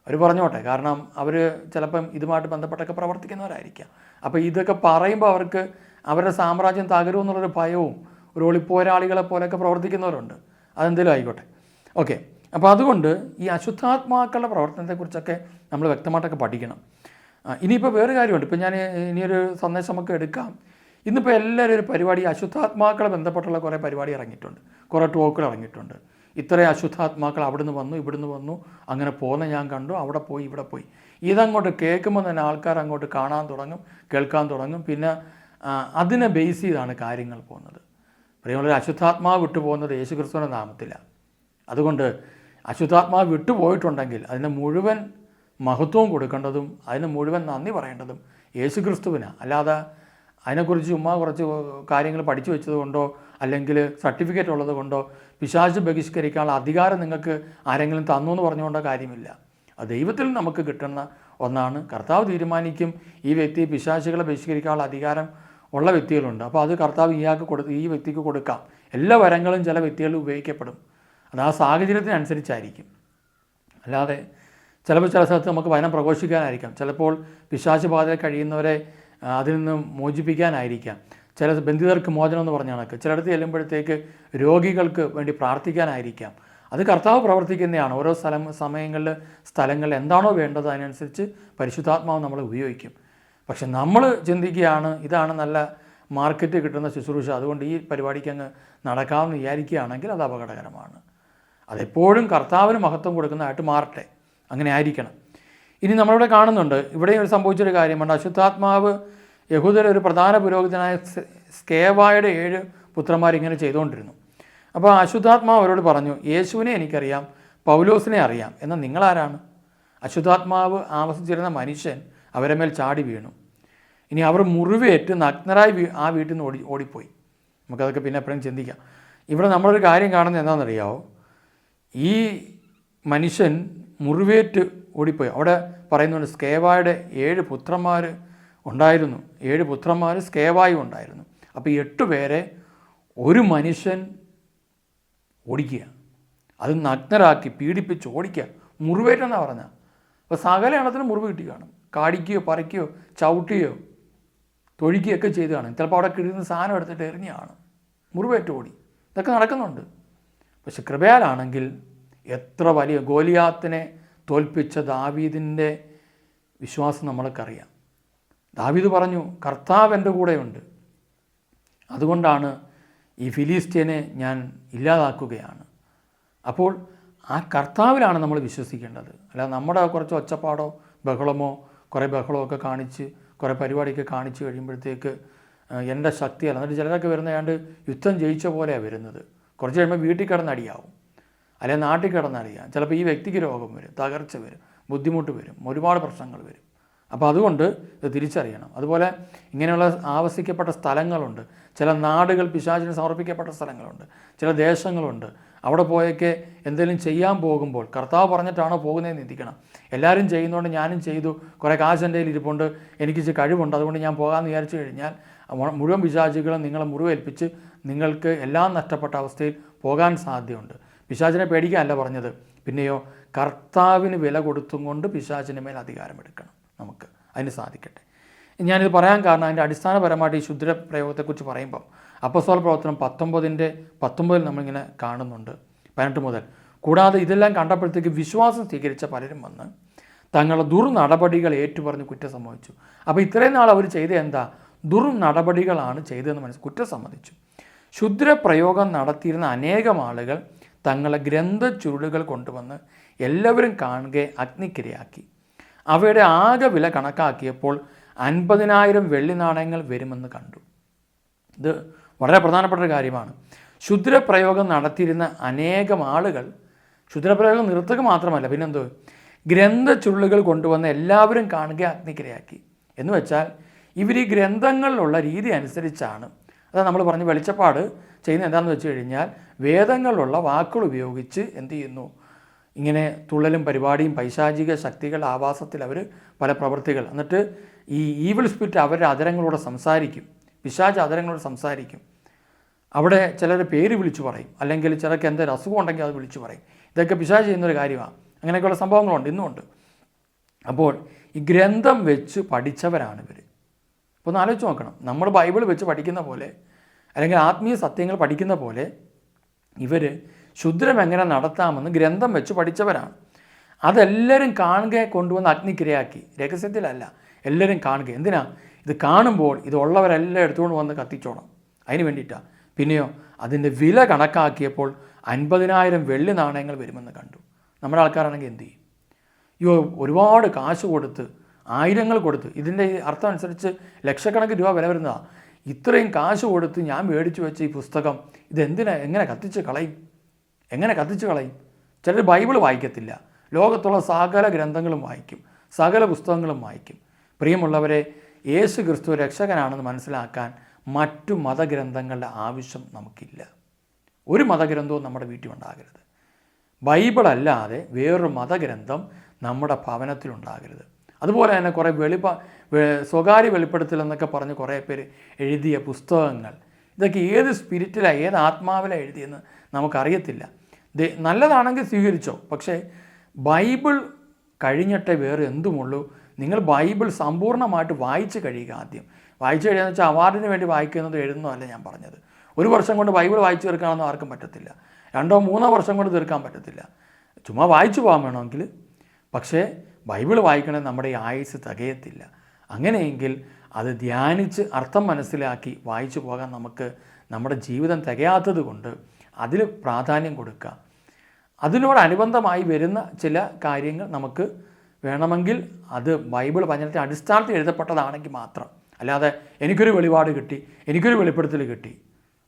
Speaker 1: അവർ പറഞ്ഞോട്ടെ, കാരണം അവർ ചിലപ്പം ഇതുമായിട്ട് ബന്ധപ്പെട്ടൊക്കെ പ്രവർത്തിക്കുന്നവരായിരിക്കാം. അപ്പോൾ ഇതൊക്കെ പറയുമ്പോൾ അവർക്ക് അവരുടെ സാമ്രാജ്യം തകരുമെന്നുള്ളൊരു ഭയവും, ഒരു ഒളിപ്പോരാളികളെ പോലെയൊക്കെ പ്രവർത്തിക്കുന്നവരുണ്ട്. അതെന്തെങ്കിലും ആയിക്കോട്ടെ. ഓക്കെ, അപ്പോൾ അതുകൊണ്ട് ഈ അശുദ്ധാത്മാക്കളുടെ പ്രവർത്തനത്തെക്കുറിച്ചൊക്കെ നമ്മൾ വ്യക്തമായിട്ടൊക്കെ പഠിക്കണം. ഇനിയിപ്പോൾ വേറെ കാര്യമുണ്ട്. ഇപ്പോൾ ഞാൻ ഇനിയൊരു സന്ദേശം നമുക്ക് എടുക്കാം. ഇന്നിപ്പോൾ എല്ലാവരും ഒരു പരിപാടി, അശുദ്ധാത്മാക്കളെ ബന്ധപ്പെട്ടുള്ള കുറേ പരിപാടി ഇറങ്ങിയിട്ടുണ്ട്, കുറേ ടോക്കുകൾ ഇറങ്ങിയിട്ടുണ്ട്. ഇത്രയും അശുദ്ധാത്മാക്കൾ അവിടുന്ന് വന്നു, ഇവിടുന്ന് വന്നു, അങ്ങനെ പോകുന്ന ഞാൻ കണ്ടു, അവിടെ പോയി, ഇവിടെ പോയി. ഇതങ്ങോട്ട് കേൾക്കുമ്പോൾ തന്നെ ആൾക്കാർ അങ്ങോട്ട് കാണാൻ തുടങ്ങും, കേൾക്കാൻ തുടങ്ങും. പിന്നെ അതിനെ ബേസ് ചെയ്താണ് കാര്യങ്ങൾ പോകുന്നത്. പ്രിയമുള്ളവർ, അശുദ്ധാത്മാവ് വിട്ടുപോകുന്നത് യേശു ക്രിസ്തുവിൻ്റെ നാമത്തിലാണ്. അതുകൊണ്ട് അശുദ്ധാത്മാവ് വിട്ടുപോയിട്ടുണ്ടെങ്കിൽ അതിന് മുഴുവൻ മഹത്വവും കൊടുക്കേണ്ടതും അതിന് മുഴുവൻ നന്ദി പറയേണ്ടതും യേശു ക്രിസ്തുവിനാണ്. അല്ലാതെ അതിനെക്കുറിച്ച് ചുമ്മാ കുറച്ച് കാര്യങ്ങൾ പഠിച്ചു വെച്ചതുകൊണ്ടോ അല്ലെങ്കിൽ സർട്ടിഫിക്കറ്റ് ഉള്ളത് കൊണ്ടോ പിശാച് ബഹിഷ്കരിക്കാനുള്ള അധികാരം നിങ്ങൾക്ക് ആരെങ്കിലും തന്നു എന്ന് പറഞ്ഞുകൊണ്ടോ കാര്യമില്ല. അത് ദൈവത്തിൽ നമുക്ക് കിട്ടുന്ന ഒന്നാണ്. കർത്താവ് തീരുമാനിക്കും ഈ വ്യക്തി പിശാചുകളെ ബഹിഷ്കരിക്കാനുള്ള അധികാരം ഉള്ള വ്യക്തികളുണ്ട്. അപ്പോൾ അത് കർത്താവ് ഈ വ്യക്തിക്ക് കൊടുക്കാം. എല്ലാ വരങ്ങളും ചില വ്യക്തികളിൽ ഉപയോഗിക്കപ്പെടും. അത് ആ സാഹചര്യത്തിനനുസരിച്ചായിരിക്കും. അല്ലാതെ ചിലപ്പോൾ ചില സ്ഥലത്ത് നമുക്ക് വചനം പ്രഘോഷിക്കാനായിരിക്കാം, ചിലപ്പോൾ പിശാച് ബാധയിൽ കഴിയുന്നവരെ അതിൽ നിന്ന് മോചിപ്പിക്കാനായിരിക്കാം, ചില ബന്ധിതർക്ക് മോചനം എന്ന് പറഞ്ഞ കണക്ക് ചിലയിടത്ത് ചെല്ലുമ്പോഴത്തേക്ക് രോഗികൾക്ക് വേണ്ടി പ്രാർത്ഥിക്കാനായിരിക്കാം. അത് കർത്താവ് പ്രവർത്തിക്കുന്നതാണ്. ഓരോ സ്ഥലങ്ങളിൽ എന്താണോ വേണ്ടത് അതിനനുസരിച്ച് പരിശുദ്ധാത്മാവ് നമ്മൾ ഉപയോഗിക്കും. പക്ഷെ നമ്മൾ ചിന്തിക്കുകയാണ് ഇതാണ് നല്ല മാർക്കറ്റ് കിട്ടുന്ന ശുശ്രൂഷ, അതുകൊണ്ട് ഈ പരിപാടിക്ക് അങ്ങ് നടക്കാമെന്ന് വിചാരിക്കുകയാണെങ്കിൽ അത് അപകടകരമാണ്. അതെപ്പോഴും കർത്താവിന് മഹത്വം കൊടുക്കുന്നതായിട്ട് മാറട്ടെ, അങ്ങനെ ആയിരിക്കണം. ഇനി നമ്മളിവിടെ കാണുന്നുണ്ട്, ഇവിടെ സംഭവിച്ചൊരു കാര്യമുണ്ട്. അശുദ്ധാത്മാവ് യഹൂദരെ ഒരു പ്രധാന പുരോഹിതനായ സ്കേവായുടെ 7 പുത്രന്മാരിങ്ങനെ ചെയ്തുകൊണ്ടിരുന്നു. അപ്പോൾ അശുദ്ധാത്മാവ് അവരോട് പറഞ്ഞു, യേശുവിനെ എനിക്കറിയാം, പൗലോസിനെ അറിയാം, എന്നാൽ നിങ്ങളാരാണ്? അശുദ്ധാത്മാവ് ആവസിച്ചിരുന്ന മനുഷ്യൻ അവരെ മേൽ ചാടി വീണു. ഇനി അവർ മുറിവേറ്റ് നഗ്നരായി ആ വീട്ടിൽ നിന്ന് ഓടിപ്പോയി. നമുക്കതൊക്കെ പിന്നെ എപ്പോഴും ചിന്തിക്കാം. ഇവിടെ നമ്മളൊരു കാര്യം കാണുന്നത് എന്താണെന്നറിയാമോ? ഈ മനുഷ്യൻ മുറിവേറ്റ് ഓടിപ്പോയി. അവിടെ പറയുന്നുണ്ട് സ്കേവായുടെ 7 പുത്രന്മാർ ഉണ്ടായിരുന്നു. 7 പുത്രന്മാർ സ്കേവായും ഉണ്ടായിരുന്നു. അപ്പോൾ 8 പേരെ ഒരു മനുഷ്യൻ ഓടിക്കുക, അത് നഗ്നരാക്കി പീഡിപ്പിച്ച് ഓടിക്കുക, മുറിവേറ്റെന്നാണ് പറഞ്ഞത്. അപ്പോൾ സകല എണ്ണത്തിനും മുറിവ് കിട്ടി കാണും. കാടിക്കുകയോ പറിക്കുകയോ ചവിട്ടുകയോ തൊഴിക്കുകയൊക്കെ ചെയ്ത് കാണും. ചിലപ്പോൾ അവിടെ കിടന്ന് സാധനം എടുത്തിട്ട് എറിഞ്ഞാണ്, മുറിവേറ്റ് ഓടി. ഇതൊക്കെ നടക്കുന്നുണ്ട്. പക്ഷെ കൃപയാലാണെങ്കിൽ എത്ര വലിയ ഗോലിയാത്തിനെ തോൽപ്പിച്ച ദാവീദിൻ്റെ വിശ്വാസം നമ്മൾക്കറിയാം. ദാവീദ് പറഞ്ഞു, കർത്താവ് എൻ്റെ കൂടെയുണ്ട്, അതുകൊണ്ടാണ് ഈ ഫിലിസ്ത്യനെ ഞാൻ ഇല്ലാതാക്കുകയാണ്. അപ്പോൾ ആ കർത്താവിലാണ് നമ്മൾ വിശ്വസിക്കേണ്ടത്. അല്ല നമ്മുടെ കുറച്ച് ഒച്ചപ്പാടോ ബഹളമോ കുറേ ബഹളമൊക്കെ കാണിച്ച് കുറേ പരിപാടിയൊക്കെ കാണിച്ച് കഴിയുമ്പോഴത്തേക്ക് എൻ്റെ ശക്തിയല്ല. എന്നിട്ട് ചിലരൊക്കെ വരുന്നതാണ്ട് യുദ്ധം ജയിച്ച പോലെയാണ് വരുന്നത്. കുറച്ച് കഴിയുമ്പോൾ വീട്ടിൽ കിടന്നടിയാവും, അല്ലെങ്കിൽ നാട്ടിൽ കിടന്നടിയാം. ചിലപ്പോൾ ഈ വ്യക്തിക്ക് രോഗം വരും, തകർച്ച വരും, ബുദ്ധിമുട്ട് വരും, ഒരുപാട് പ്രശ്നങ്ങൾ വരും. അപ്പോൾ അതുകൊണ്ട് ഇത് തിരിച്ചറിയണം. അതുപോലെ ഇങ്ങനെയുള്ള ആവസിക്കപ്പെട്ട സ്ഥലങ്ങളുണ്ട്. ചില നാടുകൾ പിശാചിന് സമർപ്പിക്കപ്പെട്ട സ്ഥലങ്ങളുണ്ട്, ചില ദേശങ്ങളുണ്ട്. അവിടെ പോയൊക്കെ എന്തെങ്കിലും ചെയ്യാൻ പോകുമ്പോൾ കർത്താവ് പറഞ്ഞിട്ടാണോ പോകുന്നതെന്ന് ചിന്തിക്കണം. എല്ലാവരും ചെയ്യുന്നതുകൊണ്ട് ഞാനും ചെയ്തു, കുറേ കാശ് എൻ്റെ കയ്യിൽ ഇരിപ്പുണ്ട്, എനിക്ക് കഴിവുണ്ട്, അതുകൊണ്ട് ഞാൻ പോകാമെന്ന് വിചാരിച്ചു കഴിഞ്ഞാൽ മുഴുവൻ പിശാചുകളും നിങ്ങളെ മുറിവേൽപ്പിച്ച് നിങ്ങൾക്ക് എല്ലാം നഷ്ടപ്പെട്ട അവസ്ഥയിൽ പോകാൻ സാധ്യതയുണ്ട്. പിശാചിനെ പേടിക്കാനല്ല പറഞ്ഞത്, പിന്നെയോ കർത്താവിന് വില കൊടുത്തും കൊണ്ട് പിശാചിന് മേൽ അധികാരമെടുക്കണം. നമുക്ക് അതിന് സാധിക്കട്ടെ. ഞാനിത് പറയാൻ കാരണം അതിൻ്റെ അടിസ്ഥാനപരമായിട്ട് ഈ ശുദ്ര പ്രയോഗത്തെക്കുറിച്ച് പറയുമ്പം അപ്പോസ്തല പ്രവർത്തനം 19 നമ്മളിങ്ങനെ കാണുന്നുണ്ട്, 18 മുതൽ. കൂടാതെ ഇതെല്ലാം കണ്ടപ്പോഴത്തേക്ക് വിശ്വാസം സ്വീകരിച്ച പലരും വന്ന് തങ്ങളുടെ ദുർനടപടികൾ ഏറ്റുപറഞ്ഞ് കുറ്റം സമ്മതിച്ചു. അപ്പോൾ ഇത്രയും നാൾ അവർ ചെയ്ത എന്താ? ദുർനടപടികളാണ് ചെയ്തതെന്ന് കുറ്റം സമ്മതിച്ചു. ശുദ്രപ്രയോഗം നടത്തിയിരുന്ന അനേകം ആളുകൾ തങ്ങളെ ഗ്രന്ഥച്ചുരുളുകൾ കൊണ്ടുവന്ന് എല്ലാവരും കാണുകയെ അഗ്നിക്കിരയാക്കി. അവയുടെ ആകെ വില കണക്കാക്കിയപ്പോൾ 50,000 വെള്ളി നാണയങ്ങൾ വരുമെന്ന് കണ്ടു. ഇത് വളരെ പ്രധാനപ്പെട്ട ഒരു കാര്യമാണ്. ശുദ്രപ്രയോഗം നടത്തിയിരുന്ന അനേകം ആളുകൾ ശുദ്രപ്രയോഗം നിർത്തുക മാത്രമല്ല, പിന്നെന്തോ ഗ്രന്ഥച്ചുരുളുകൾ കൊണ്ടുവന്ന് എല്ലാവരും കാണുക അഗ്നിക്കിരയാക്കി. എന്ന് വെച്ചാൽ ഇവർ ഈ ഗ്രന്ഥങ്ങളിലുള്ള രീതി അനുസരിച്ചാണ്, അതാ നമ്മൾ പറഞ്ഞ് വെളിച്ചപ്പാട് ചെയ്യുന്നത് എന്താണെന്ന് വെച്ച് കഴിഞ്ഞാൽ വേദങ്ങളിലുള്ള വാക്കുകൾ ഉപയോഗിച്ച് എന്ത് ചെയ്യുന്നു, ഇങ്ങനെ തുള്ളലും പരിപാടിയും പൈശാചിക ശക്തികളുടെ ആവാസത്തിൽ അവർ പല പ്രവൃത്തികൾ, എന്നിട്ട് ഈ ഈവിൾ സ്പിരിറ്റ് അവരുടെ അതരങ്ങളോട് സംസാരിക്കും, പിശാച് അതരങ്ങളോട് സംസാരിക്കും. അവിടെ ചിലർ പേര് വിളിച്ചു പറയും, അല്ലെങ്കിൽ ചിലർക്ക് എന്തൊരു അസുഖം ഉണ്ടെങ്കിൽ അത് വിളിച്ചു പറയും. ഇതൊക്കെ പിശാച് ചെയ്യുന്നൊരു കാര്യമാണ്. അങ്ങനെയൊക്കെയുള്ള സംഭവങ്ങളുണ്ട്, ഇന്നുമുണ്ട്. അപ്പോൾ ഈ ഗ്രന്ഥം വെച്ച് പഠിച്ചവരാണ് ഇവർ. അപ്പോൾ ഒന്ന് ആലോചിച്ച് നോക്കണം, നമ്മൾ ബൈബിൾ വെച്ച് പഠിക്കുന്ന പോലെ അല്ലെങ്കിൽ ആത്മീയ സത്യങ്ങൾ പഠിക്കുന്ന പോലെ ഇവർ ശുദ്രം എങ്ങനെ നടത്താമെന്ന് ഗ്രന്ഥം വെച്ച് പഠിച്ചവരാണ്. അതെല്ലാവരും കാണുക കൊണ്ടുവന്ന് അഗ്നിക്കിരയാക്കി. രഹസ്യത്തിലല്ല, എല്ലാവരും കാണുക. എന്തിനാ? ഇത് കാണുമ്പോൾ ഇതുള്ളവരെല്ലാം എടുത്തുകൊണ്ട് വന്ന് കത്തിച്ചോണം, അതിന് വേണ്ടിയിട്ടാണ്. പിന്നെയോ അതിൻ്റെ വില കണക്കാക്കിയപ്പോൾ 50,000 വെള്ളി നാണയങ്ങൾ വരുമെന്ന് കണ്ടു. നമ്മുടെ ആൾക്കാരാണെങ്കിൽ എന്ത് ചെയ്യും? ഒരുപാട് കാശ് കൊടുത്ത്, ആയിരങ്ങൾ കൊടുത്ത്, ഇതിൻ്റെ അർത്ഥം അനുസരിച്ച് ലക്ഷക്കണക്കിന് രൂപ വില വരുന്നതാണ്. ഇത്രയും കാശ് കൊടുത്ത് ഞാൻ മേടിച്ചു വെച്ച ഈ പുസ്തകം ഇതെന്തിനാ, എങ്ങനെ കത്തിച്ച് കളയും? ചിലർ ബൈബിൾ വായിക്കത്തില്ല, ലോകത്തുള്ള സകല ഗ്രന്ഥങ്ങളും വായിക്കും, സകല പുസ്തകങ്ങളും വായിക്കും. പ്രിയമുള്ളവരെ, യേശു ക്രിസ്തു രക്ഷകനാണെന്ന് മനസ്സിലാക്കാൻ മറ്റു മതഗ്രന്ഥങ്ങളുടെ ആവശ്യം നമുക്കില്ല. ഒരു മതഗ്രന്ഥവും നമ്മുടെ വീട്ടിൽ ഉണ്ടാകരുത്. ബൈബിൾ അല്ലാതെ വേറൊരു മതഗ്രന്ഥം നമ്മുടെ ഭവനത്തിലുണ്ടാകരുത്. അതുപോലെ തന്നെ കുറേ സ്വകാര്യ വെളിപ്പെടുത്തൽ എന്നൊക്കെ പറഞ്ഞ് കുറേ പേര് എഴുതിയ പുസ്തകങ്ങൾ, ഇതൊക്കെ ഏത് സ്പിരിറ്റിലാണ്, ഏത് ആത്മാവിലാണ് എഴുതിയെന്ന് നമുക്കറിയത്തില്ല. നല്ലതാണെങ്കിൽ സ്വീകരിച്ചോ, പക്ഷേ ബൈബിൾ കഴിഞ്ഞിട്ടേ വേറെ എന്തുമുള്ളൂ. നിങ്ങൾ ബൈബിൾ സമ്പൂർണ്ണമായിട്ട് വായിച്ച് കഴിയുക. ആദ്യം വായിച്ച് കഴിയുക എന്ന് വെച്ചാൽ അവാർഡിന് വേണ്ടി വായിക്കുന്നത് എഴുതുന്നതല്ല ഞാൻ പറഞ്ഞത്. 1 വർഷം കൊണ്ട് ബൈബിൾ വായിച്ച് തീർക്കാനൊന്നും ആർക്കും പറ്റത്തില്ല, 2-3 വർഷം കൊണ്ട് തീർക്കാൻ പറ്റത്തില്ല. ചുമ്മാ വായിച്ചു പോകാൻ വേണമെങ്കിൽ. പക്ഷേ ബൈബിൾ വായിക്കണമെങ്കിൽ നമ്മുടെ ഈ ആയുസ് തികയത്തില്ല. അങ്ങനെയെങ്കിൽ അത് ധ്യാനിച്ച് അർത്ഥം മനസ്സിലാക്കി വായിച്ചു പോകാൻ നമുക്ക് നമ്മുടെ ജീവിതം തികയാത്തത് കൊണ്ട് അതിൽ പ്രാധാന്യം കൊടുക്കുക. അതിനോടനുബന്ധമായി വരുന്ന ചില കാര്യങ്ങൾ നമുക്ക് വേണമെങ്കിൽ അത് ബൈബിൾ വചനത്തെ അടിസ്ഥാനത്തിൽ എഴുതപ്പെട്ടതാണെങ്കിൽ മാത്രം. അല്ലാതെ എനിക്കൊരു വെളിപാട് കിട്ടി, എനിക്കൊരു വെളിപ്പെടുത്തൽ കിട്ടി,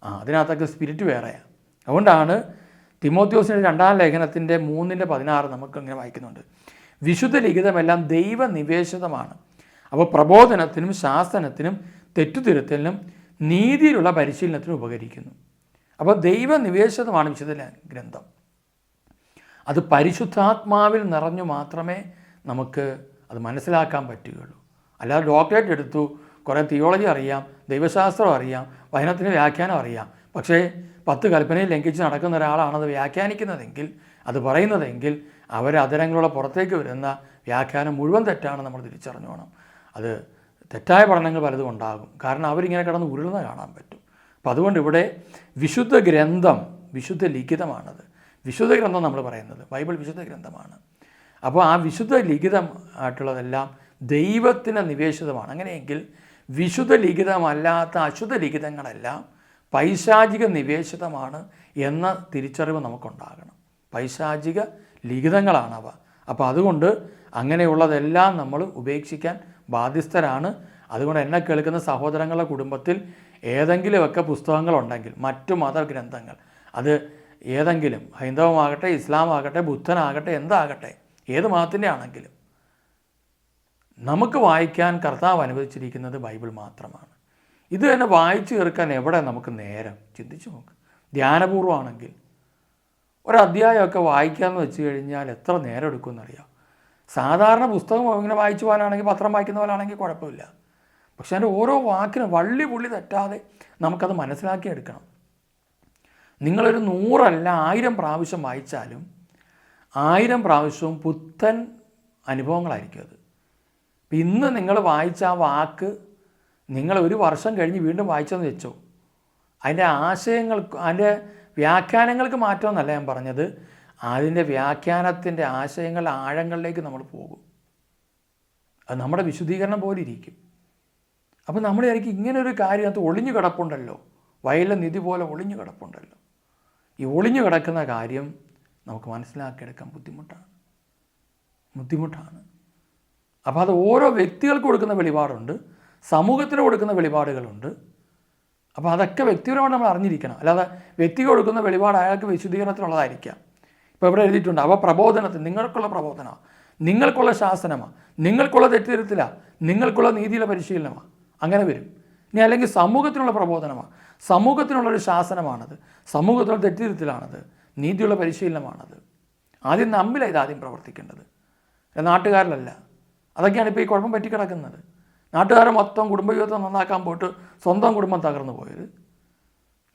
Speaker 1: അതിനകത്തൊക്കെ സ്പിരിറ്റ് വേറെയാണ്. അതുകൊണ്ടാണ് തിമോത്തിയോസിൻ്റെ 2-ാം ലേഖനത്തിൻ്റെ 3:16 നമുക്ക് ഇങ്ങനെ വായിക്കുന്നുണ്ട്, വിശുദ്ധ ലിഖിതമെല്ലാം ദൈവനിവേശിതമാണ്, അപ്പോൾ പ്രബോധനത്തിനും ശാസനത്തിനും തെറ്റുതിരുത്തലിനും നീതിയിലുള്ള പരിശീലനത്തിനും ഉപകരിക്കുന്നു. അപ്പോൾ ദൈവനിവേശിതമാണ് വിശുദ്ധ ഗ്രന്ഥം. അത് പരിശുദ്ധാത്മാവിൽ നിറഞ്ഞു മാത്രമേ നമുക്ക് അത് മനസ്സിലാക്കാൻ പറ്റുകയുള്ളൂ. അല്ലാതെ ഡോക്ടറേറ്റ് എടുത്തു, കുറേ തിയോളജി അറിയാം, ദൈവശാസ്ത്രം അറിയാം, വചനത്തിൻ്റെ വ്യാഖ്യാനം അറിയാം, പക്ഷേ 10 കൽപ്പനയിൽ ലംഘിച്ച് നടക്കുന്ന ഒരാളാണത് വ്യാഖ്യാനിക്കുന്നതെങ്കിൽ, അത് പറയുന്നതെങ്കിൽ അവരെ അതരങ്ങളുടെ പുറത്തേക്ക് വരുന്ന വ്യാഖ്യാനം മുഴുവൻ തെറ്റാണ് നമ്മൾ തിരിച്ചറിഞ്ഞോണം. അത് തെറ്റായ പഠനങ്ങൾ പലതും ഉണ്ടാകും. കാരണം അവരിങ്ങനെ കിടന്ന് ഉരുളുന്ന കാണാൻ പറ്റും. അപ്പം അതുകൊണ്ട് ഇവിടെ വിശുദ്ധ ഗ്രന്ഥം, വിശുദ്ധ ലിഖിതമാണത്. വിശുദ്ധ ഗ്രന്ഥം നമ്മൾ പറയുന്നത് ബൈബിൾ വിശുദ്ധ ഗ്രന്ഥമാണ്. അപ്പോൾ ആ വിശുദ്ധ ലിഖിതം ആയിട്ടുള്ളതെല്ലാം ദൈവത്തിന് നിവേശിതമാണ്. അങ്ങനെയെങ്കിൽ വിശുദ്ധ ലിഖിതമല്ലാത്ത അശുദ്ധ ലിഖിതങ്ങളെല്ലാം പൈശാചിക നിവേശിതമാണ് എന്ന തിരിച്ചറിവ് നമുക്കുണ്ടാകണം. പൈശാചിക ലിഖിതങ്ങളാണവ. അപ്പോൾ അതുകൊണ്ട് അങ്ങനെയുള്ളതെല്ലാം നമ്മൾ ഉപേക്ഷിക്കാൻ ബാധ്യസ്ഥരാണ്. അതുകൊണ്ട് എന്നെ കേൾക്കുന്ന സഹോദരങ്ങളുടെ കുടുംബത്തിൽ ഏതെങ്കിലുമൊക്കെ പുസ്തകങ്ങളുണ്ടെങ്കിൽ, മറ്റു മതഗ്രന്ഥങ്ങൾ, അത് ഏതെങ്കിലും ഹൈന്ദവമാകട്ടെ, ഇസ്ലാമാകട്ടെ, ബുദ്ധനാകട്ടെ, എന്താകട്ടെ, ഏത് മതത്തിൻ്റെ ആണെങ്കിലും നമുക്ക് വായിക്കാൻ കർത്താവ് അനുവദിച്ചിരിക്കുന്നത് ബൈബിൾ മാത്രമാണ്. ഇത് തന്നെ വായിച്ചു തീർക്കാൻ എവിടെ നമുക്ക് നേരം? ചിന്തിച്ചു നോക്ക്. ധ്യാനപൂർവ്വമാണെങ്കിൽ ഒരധ്യായമൊക്കെ വായിക്കാമെന്ന് വെച്ച് കഴിഞ്ഞാൽ എത്ര നേരം എടുക്കുമെന്നറിയാം. സാധാരണ പുസ്തകം ഇങ്ങനെ വായിച്ചു പോകാനാണെങ്കിൽ, പത്രം വായിക്കുന്ന പോലാണെങ്കിൽ കുഴപ്പമില്ല. പക്ഷെ അതിൻ്റെ ഓരോ വാക്കിനും വള്ളി പുള്ളി തെറ്റാതെ നമുക്കത് മനസ്സിലാക്കിയെടുക്കണം. നിങ്ങളൊരു 100 അല്ല 1000 പ്രാവശ്യം വായിച്ചാലും 1000 പ്രാവശ്യവും പുത്തൻ അനുഭവങ്ങളായിരിക്കും അത്. ഇന്ന് നിങ്ങൾ വായിച്ച ആ വാക്ക് നിങ്ങൾ ഒരു വർഷം കഴിഞ്ഞ് വീണ്ടും വായിച്ചെന്ന് വെച്ചോ, അതിൻ്റെ ആശയങ്ങൾക്ക്, അതിൻ്റെ വ്യാഖ്യാനങ്ങൾക്ക് മാറ്റമെന്നല്ല ഞാൻ പറഞ്ഞത്, അതിൻ്റെ വ്യാഖ്യാനത്തിൻ്റെ ആശയങ്ങളുടെ ആഴങ്ങളിലേക്ക് നമ്മൾ പോകും. അത് നമ്മുടെ വിശുദ്ധീകരണം പോലെ ഇരിക്കും. അപ്പോൾ നമ്മൾ വിചാരിക്കും ഇങ്ങനൊരു കാര്യം അത് ഒളിഞ്ഞു കിടപ്പുണ്ടല്ലോ, വയലിലെ നിധി പോലെ ഒളിഞ്ഞു കിടപ്പുണ്ടല്ലോ. ഈ ഒളിഞ്ഞു കിടക്കുന്ന കാര്യം നമുക്ക് മനസ്സിലാക്കിയെടുക്കാൻ ബുദ്ധിമുട്ടാണ്. അപ്പോൾ അത് ഓരോ വ്യക്തികൾക്ക് കൊടുക്കുന്ന വെളിപാടുണ്ട്, സമൂഹത്തിന് കൊടുക്കുന്ന വെളിപാടുകളുണ്ട്. അപ്പോൾ അതൊക്കെ വ്യക്തിപരമായി നമ്മൾ അറിഞ്ഞിരിക്കണം. അല്ലാതെ വ്യക്തിക്ക് കൊടുക്കുന്ന വെളിപാട് അയാൾക്ക് വിശുദ്ധീകരണത്തിനുള്ളതായിരിക്കാം. ഇപ്പോൾ ഇവിടെ എഴുതിയിട്ടുണ്ട്, അപ്പോൾ പ്രബോധനത്തിൽ നിങ്ങൾക്കുള്ള പ്രബോധനമാണ്, നിങ്ങൾക്കുള്ള ശാസനമാണ്, നിങ്ങൾക്കുള്ള തെറ്റിദ്ധരത്തിലാണ്, നിങ്ങൾക്കുള്ള നീതിയിലെ പരിശീലനമാണ്. അങ്ങനെ വരും. ഇനി അല്ലെങ്കിൽ സമൂഹത്തിനുള്ള പ്രബോധനമാണ്, സമൂഹത്തിനുള്ളൊരു ശാസനമാണത്, സമൂഹത്തിനുള്ള തെറ്റിദ്ധരത്തിലാണത്, നീതിയുള്ള പരിശീലനമാണത്. ആദ്യം നമ്മിലാണ് ഇതാദ്യം പ്രവർത്തിക്കേണ്ടത്, നാട്ടുകാരിലല്ല. അതൊക്കെയാണ് ഇപ്പോൾ ഈ കുഴപ്പം പറ്റിക്കിടക്കുന്നത്. നാട്ടുകാരെ മൊത്തം കുടുംബജീവിതത്തെ നന്നാക്കാൻ പോയിട്ട് സ്വന്തം കുടുംബം തകർന്നു പോയത്,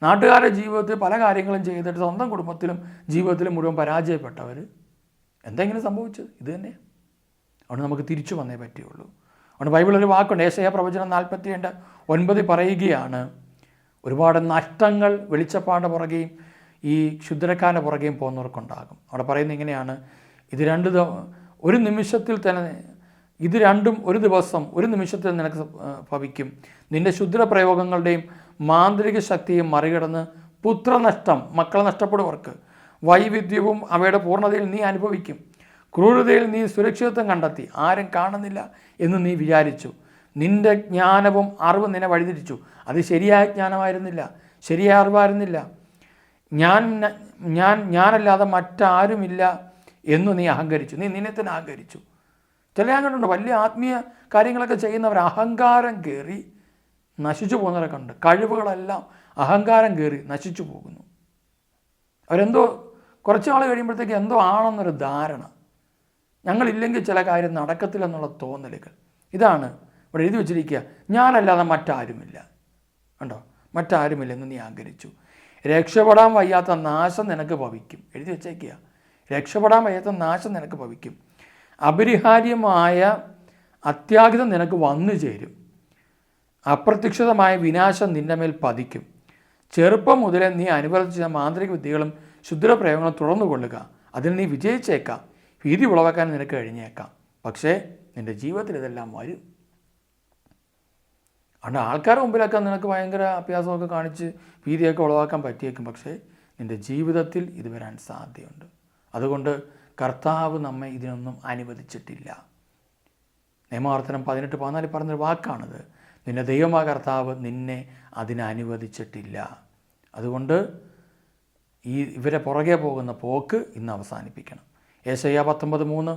Speaker 1: നാട്ടുകാരുടെ ജീവിതത്തിൽ പല കാര്യങ്ങളും ചെയ്തിട്ട് സ്വന്തം കുടുംബത്തിലും ജീവിതത്തിലും മുഴുവൻ പരാജയപ്പെട്ടവർ. എന്തെങ്കിലും സംഭവിച്ചത് ഇത് തന്നെ. അതുകൊണ്ട് നമുക്ക് തിരിച്ചു വന്നേ പറ്റുള്ളൂ. അതുകൊണ്ട് ബൈബിളൊരു വാക്കുണ്ട്, യെശയ്യാ പ്രവചനം 47:9 പറയുകയാണ്, ഒരുപാട് നഷ്ടങ്ങൾ വെളിച്ചപ്പാടിൻ്റെ പുറകെയും ഈ ക്ഷുദ്രക്കാരൻ്റെ പുറകെയും പോകുന്നവർക്കുണ്ടാകും. അവിടെ പറയുന്നത് ഇങ്ങനെയാണ്, ഇത് ഒരു നിമിഷത്തിൽ തന്നെ, ഇത് രണ്ടും ഒരു ദിവസം ഒരു നിമിഷത്തിൽ നിനക്ക് ഭവിക്കും. നിൻ്റെ ക്ഷുദ്രപ്രയോഗങ്ങളുടെയും മാന്ത്രിക ശക്തിയും മറികടന്ന് പുത്രനഷ്ടം, മക്കളെ നഷ്ടപ്പെടുവർക്ക്, വൈവിധ്യവും അവയുടെ പൂർണ്ണതയിൽ നീ അനുഭവിക്കും. ക്രൂരതയിൽ നീ സുരക്ഷിതത്വം കണ്ടെത്തി, ആരും കാണുന്നില്ല എന്ന് നീ വിചാരിച്ചു. നിൻ്റെ ജ്ഞാനവും അറിവും നിന്നെ വഴിതിരിച്ചു. അത് ശരിയായ ജ്ഞാനമായിരുന്നില്ല, ശരിയായ അറിവായിരുന്നില്ല. ഞാനല്ലാതെ മറ്റാരുമില്ല എന്ന് നീ അഹങ്കരിച്ചു. നീ നിന്നെ തന്നെ അഹങ്കരിച്ചു. ചില അങ്ങോട്ടുണ്ട് വലിയ ആത്മീയ കാര്യങ്ങളൊക്കെ ചെയ്യുന്നവർ അഹങ്കാരം കയറി നശിച്ചു പോകുന്നവരൊക്കെ ഉണ്ട്. കഴിവുകളെല്ലാം അഹങ്കാരം കയറി നശിച്ചു പോകുന്നു. അവരെന്തോ കുറച്ച് നാൾ കഴിയുമ്പോഴത്തേക്ക് എന്തോ ആണെന്നൊരു ധാരണ, ഞങ്ങളില്ലെങ്കിൽ ചില കാര്യം നടക്കത്തില്ലെന്നുള്ള തോന്നലുകൾ. ഇതാണ് ഇവിടെ എഴുതി വച്ചിരിക്കുക, ഞാനല്ലാതെ മറ്റാരുമില്ല. കണ്ടോ, മറ്റാരുമില്ലെന്ന് നീ അഹങ്കരിച്ചു. രക്ഷപ്പെടാൻ വയ്യാത്ത നാശം നിനക്ക് ഭവിക്കും. എഴുതി വച്ചേക്കുക, രക്ഷപ്പെടാൻ വയ്യാത്ത നാശം നിനക്ക് ഭവിക്കും. അപരിഹാര്യമായ അത്യാഹിതം നിനക്ക് വന്നു ചേരും. അപ്രത്യക്ഷിതമായ വിനാശം നിൻ്റെ മേൽ പതിക്കും. ചെറുപ്പം മുതലേ നീ അനുവർത്തിച്ച മാന്ത്രിക വിദ്യകളും ക്ഷുദ്രപ്രയോഗങ്ങളും തുറന്നു കൊള്ളുക. അതിൽ നീ വിജയിച്ചേക്കാം, ഭീതി ഉളവാക്കാൻ നിനക്ക് കഴിഞ്ഞേക്കാം. പക്ഷേ നിൻ്റെ ജീവിതത്തിൽ ഇതെല്ലാം വരും. അതുകൊണ്ട് ആൾക്കാരുടെ മുമ്പിലൊക്കെ നിനക്ക് ഭയങ്കര അഭ്യാസമൊക്കെ കാണിച്ച് ഭീതിയൊക്കെ ഉളവാക്കാൻ പറ്റിയേക്കും. പക്ഷേ നിൻ്റെ ജീവിതത്തിൽ ഇത് വരാൻ സാധ്യതയുണ്ട്. അതുകൊണ്ട് കർത്താവ് നമ്മെ ഇതിനൊന്നും അനുവദിച്ചിട്ടില്ല. നിയമാവർത്തനം 18:14 പറഞ്ഞൊരു വാക്കാണിത്. നിന്റെ ദൈവമായ കർത്താവ് നിന്നെ അതിനനുവദിച്ചിട്ടില്ല. അതുകൊണ്ട് ഇവരെ പുറകെ പോകുന്ന പോക്ക് ഇന്ന് അവസാനിപ്പിക്കണം. യെശയ്യാ 19:3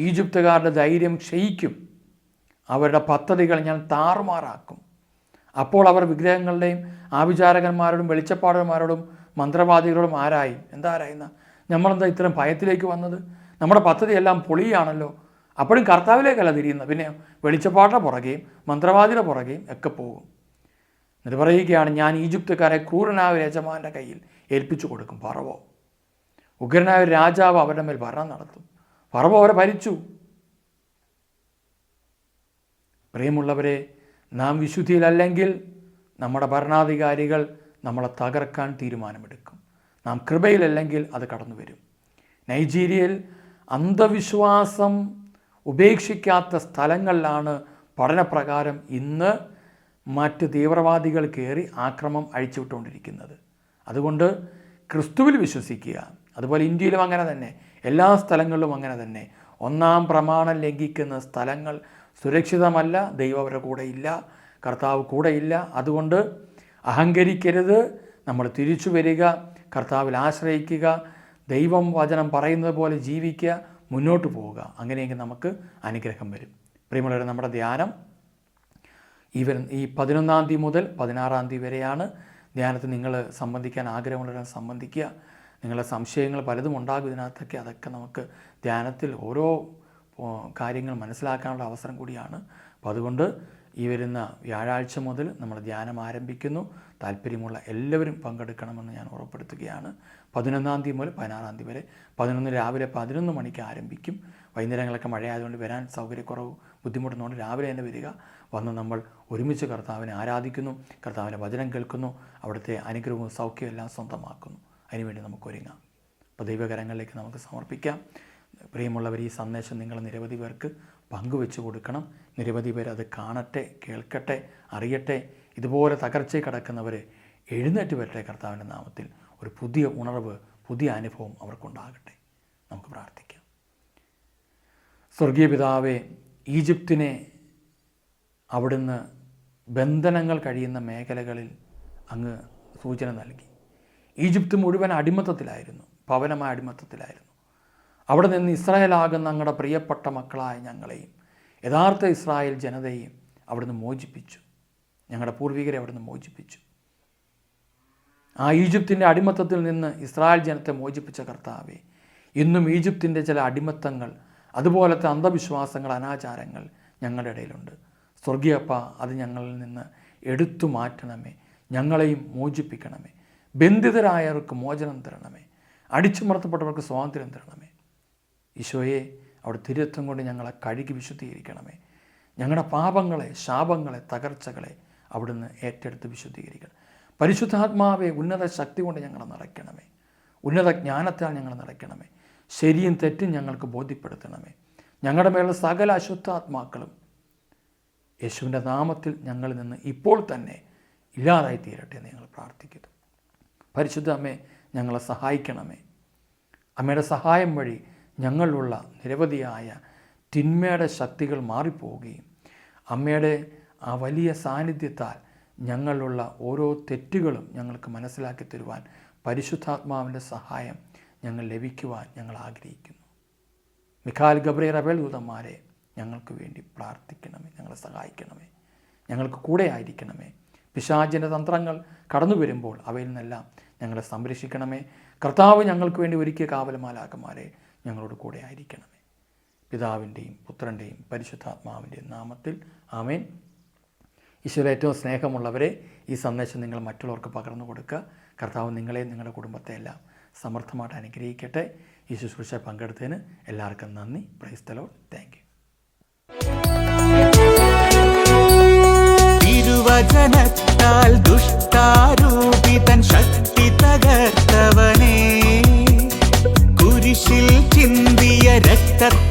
Speaker 1: ഈജിപ്തുകാരുടെ ധൈര്യം ക്ഷയിക്കും, അവരുടെ പദ്ധതികൾ ഞാൻ താറുമാറാക്കും. അപ്പോൾ അവർ വിഗ്രഹങ്ങളുടെയും ആഭിചാരകന്മാരോടും വെളിച്ചപ്പാടന്മാരോടും മന്ത്രവാദികളോടും ആരായി? എന്താ ആരായുന്ന? നമ്മളെന്താ ഇത്രയും ഭയത്തിലേക്ക് വന്നത്? നമ്മുടെ പദ്ധതിയെല്ലാം പൊളിയാണല്ലോ. അപ്പോഴും കർത്താവിലേക്കല്ല തിരിയുന്നത്, പിന്നെ വെളിച്ചപ്പാടിൻ്റെ പുറകെയും മന്ത്രവാദിയുടെ പുറകെയും ഒക്കെ പോകും. എന്നിട്ട് പറയുകയാണ്, ഞാൻ ഈജിപ്തുകാരെ ക്രൂരനായ യജമാൻ്റെ കയ്യിൽ ഏൽപ്പിച്ചു കൊടുക്കും. ഫറവോ, ഉഗ്രനായ രാജാവ് അവരുടെ മേൽ ഭരണം നടത്തും. ഫറവോ അവരെ ഭരിച്ചു. പ്രിയമുള്ളവരെ, നാം വിശുദ്ധിയിലല്ലെങ്കിൽ നമ്മുടെ ഭരണാധികാരികൾ നമ്മളെ തകർക്കാൻ തീരുമാനമെടുക്കും. നാം കൃപയിലല്ലെങ്കിൽ അത് കടന്നു വരും. നൈജീരിയയിൽ അന്ധവിശ്വാസം ഉപേക്ഷിക്കാത്ത സ്ഥലങ്ങളിലാണ് പഠനപ്രകാരം ഇന്ന് മറ്റ് തീവ്രവാദികൾ കയറി ആക്രമണം അഴിച്ചുവിട്ടുകൊണ്ടിരിക്കുന്നത്. അതുകൊണ്ട് ക്രിസ്തുവിൽ വിശ്വസിക്കുക. അതുപോലെ ഇന്ത്യയിലും അങ്ങനെ തന്നെ, എല്ലാ സ്ഥലങ്ങളിലും അങ്ങനെ തന്നെ. ഒന്നാം പ്രമാണം ലംഘിക്കുന്ന സ്ഥലങ്ങൾ സുരക്ഷിതമല്ല. ദൈവം അവരുടെ കൂടെ ഇല്ല, കർത്താവ് കൂടെയില്ല. അതുകൊണ്ട് അഹങ്കരിക്കരുത്. നമ്മൾ തിരിച്ചു വരിക, കർത്താവിൽ ആശ്രയിക്കുക, ദൈവം വചനം പറയുന്നത് പോലെ ജീവിക്കുക, മുന്നോട്ട് പോവുക. അങ്ങനെയെങ്കിൽ നമുക്ക് അനുഗ്രഹം വരും. പ്രിയമുള്ളവരെ, നമ്മുടെ ധ്യാനം ഈ 11-ാം തീയതി മുതൽ 16-ാം തീയതി വരെയാണ്. ധ്യാനത്തിൽ നിങ്ങൾ സംബന്ധിക്കാൻ ആഗ്രഹമുള്ളവരെ സംബന്ധിക്കുക. നിങ്ങളുടെ സംശയങ്ങൾ പലതും ഉണ്ടാകും ഇതിനകത്തൊക്കെ. അതൊക്കെ നമുക്ക് ധ്യാനത്തിൽ ഓരോ കാര്യങ്ങൾ മനസ്സിലാക്കാനുള്ള അവസരം കൂടിയാണ്. അപ്പോൾ അതുകൊണ്ട് ഈ വരുന്ന വ്യാഴാഴ്ച മുതൽ നമ്മൾ ധ്യാനം ആരംഭിക്കുന്നു. താല്പര്യമുള്ള എല്ലാവരും പങ്കെടുക്കണമെന്ന് ഞാൻ ഉറപ്പെടുത്തുകയാണ്. 11-ാം തീയതി മുതൽ 16-ാം തീയതി വരെ. 11 രാവിലെ 11 മണിക്ക് ആരംഭിക്കും. വൈകുന്നേരങ്ങളൊക്കെ മഴയായതുകൊണ്ട് വരാൻ സൗകര്യക്കുറവ് ബുദ്ധിമുട്ടുന്നതുകൊണ്ട് രാവിലെ തന്നെ വരിക. വന്ന് നമ്മൾ ഒരുമിച്ച് കർത്താവിനെ ആരാധിക്കുന്നു, കർത്താവിൻ്റെ വചനം കേൾക്കുന്നു, അവിടുത്തെ അനുഗ്രഹവും സൗഖ്യവും എല്ലാം സ്വന്തമാക്കുന്നു. അതിനുവേണ്ടി നമുക്ക് ഒരുങ്ങാം. അപ്പോൾ ദൈവകരങ്ങളിലേക്ക് നമുക്ക് സമർപ്പിക്കാം. പ്രിയമുള്ളവർ, ഈ സന്ദേശം നിങ്ങൾ നിരവധി പേർക്ക് പങ്കുവെച്ച് കൊടുക്കണം. നിരവധി പേർ അത് കാണട്ടെ, കേൾക്കട്ടെ, അറിയട്ടെ. ഇതുപോലെ തകർച്ചയിൽ കിടക്കുന്നവർ എഴുന്നേറ്റ് വരട്ടെ. കർത്താവിൻ്റെ നാമത്തിൽ ഒരു പുതിയ ഉണർവ്, പുതിയ അനുഭവം അവർക്കുണ്ടാകട്ടെ. നമുക്ക് പ്രാർത്ഥിക്കാം. സ്വർഗീയ പിതാവേ, ഈജിപ്തിനെ അവിടുന്ന് ബന്ധനങ്ങൾ കഴിയുന്ന മേഖലകളിൽ അങ്ങ് സൂചന നൽകി. ഈജിപ്ത് മുഴുവൻ അടിമത്തത്തിലായിരുന്നു, ഭവനമായ അടിമത്തത്തിലായിരുന്നു. അവിടെ നിന്ന് ഇസ്രായേലാകുന്ന അങ്ങയുടെ പ്രിയപ്പെട്ട മക്കളായ ഞങ്ങളെയും യഥാർത്ഥ ഇസ്രായേൽ ജനതയെയും അവിടുന്ന് മോചിപ്പിച്ചു. ഞങ്ങളുടെ പൂർവികരെ അവിടുന്ന് മോചിപ്പിച്ചു. ആ ഈജിപ്തിൻ്റെ അടിമത്തത്തിൽ നിന്ന് ഇസ്രായേൽ ജനത്തെ മോചിപ്പിച്ച കർത്താവേ, ഇന്നും ഈജിപ്തിൻ്റെ ചില അടിമത്തങ്ങൾ, അതുപോലത്തെ അന്ധവിശ്വാസങ്ങൾ, അനാചാരങ്ങൾ ഞങ്ങളുടെ ഇടയിലുണ്ട്. സ്വർഗീയപ്പ, അത് ഞങ്ങളിൽ നിന്ന് എടുത്തു മാറ്റണമേ. ഞങ്ങളെയും മോചിപ്പിക്കണമേ. ബന്ധിതരായവർക്ക് മോചനം തരണമേ. അടിച്ചുമർത്തപ്പെട്ടവർക്ക് സ്വാതന്ത്ര്യം തരണമേ. ഈശോയെ, അവിടെ തിരുരക്തം കൊണ്ട് ഞങ്ങളെ കഴുകി വിശുദ്ധീകരിക്കണമേ. ഞങ്ങളുടെ പാപങ്ങളെ, ശാപങ്ങളെ, തകർച്ചകളെ അവിടുന്ന് ഏറ്റെടുത്ത് വിശുദ്ധീകരിക്കണം. പരിശുദ്ധാത്മാവെ, ഉന്നത ശക്തി കൊണ്ട് ഞങ്ങളെ നിറയ്ക്കണമേ. ഉന്നത ജ്ഞാനത്താൽ ഞങ്ങളെ നിറയ്ക്കണമേ. ശരിയും തെറ്റും ഞങ്ങൾക്ക് ബോധ്യപ്പെടുത്തണമേ. ഞങ്ങളുടെ മേലുള്ള സകല അശുദ്ധാത്മാക്കളും യേശുവിൻ്റെ നാമത്തിൽ ഞങ്ങളിൽ നിന്ന് ഇപ്പോൾ തന്നെ ഇല്ലാതായി തീരട്ടെ എന്ന് ഞങ്ങൾ പ്രാർത്ഥിക്കുന്നു. പരിശുദ്ധ അമ്മേ, ഞങ്ങളെ സഹായിക്കണമേ. അമ്മയുടെ സഹായം വഴി ഞങ്ങളിലുള്ള നിരവധിയായ തിന്മയുടെ ശക്തികൾ മാറിപ്പോവുകയും അമ്മയുടെ ആ വലിയ സാന്നിധ്യത്താൽ ഞങ്ങളിലുള്ള ഓരോ തെറ്റുകളും ഞങ്ങൾക്ക് മനസ്സിലാക്കി തരുവാൻ പരിശുദ്ധാത്മാവിൻ്റെ സഹായം ഞങ്ങൾ ലഭിക്കുവാൻ ഞങ്ങൾ ആഗ്രഹിക്കുന്നു. മിഖാൽ, ഗബ്രിയേൽ, റഫേൽ ദൂതന്മാരെ ഞങ്ങൾക്ക് വേണ്ടി പ്രാർത്ഥിക്കണമേ. ഞങ്ങളെ സഹായിക്കണമേ. ഞങ്ങൾക്ക് കൂടെ ആയിരിക്കണമേ. പിശാചിൻ്റെ തന്ത്രങ്ങൾ കടന്നു വരുമ്പോൾ അവയിൽ നിന്നെല്ലാം ഞങ്ങളെ സംരക്ഷിക്കണമേ. കർത്താവ് ഞങ്ങൾക്ക് വേണ്ടി ഒരുക്കിയ കാവൽമാലാഖമാരെ ഞങ്ങളോട് കൂടെ ആയിരിക്കണമേ. പിതാവിൻ്റെയും പുത്രൻ്റെയും പരിശുദ്ധാത്മാവിൻ്റെയും നാമത്തിൽ ആമേൻ. ഈശോയിലെ ഏറ്റവും സ്നേഹമുള്ളവരെ, ഈ സന്ദേശം നിങ്ങൾ മറ്റുള്ളവർക്ക് പകർന്നു കൊടുക്കുക. കർത്താവ് നിങ്ങളെയും നിങ്ങളുടെ കുടുംബത്തെ എല്ലാം സമർത്ഥമായിട്ട് അനുഗ്രഹിക്കട്ടെ. ഈ ശുശ്രൂഷ പങ്കെടുത്തതിന് എല്ലാവർക്കും നന്ദി. Praise the Lord. Thank you.
Speaker 2: തിരുവചനത്താൽ ദുഷ്ടാരൂപിതൻ ശക്തി തകർത്തവനേ, കുരിശിൽ ചിന്തിയ രക്തത്താൽ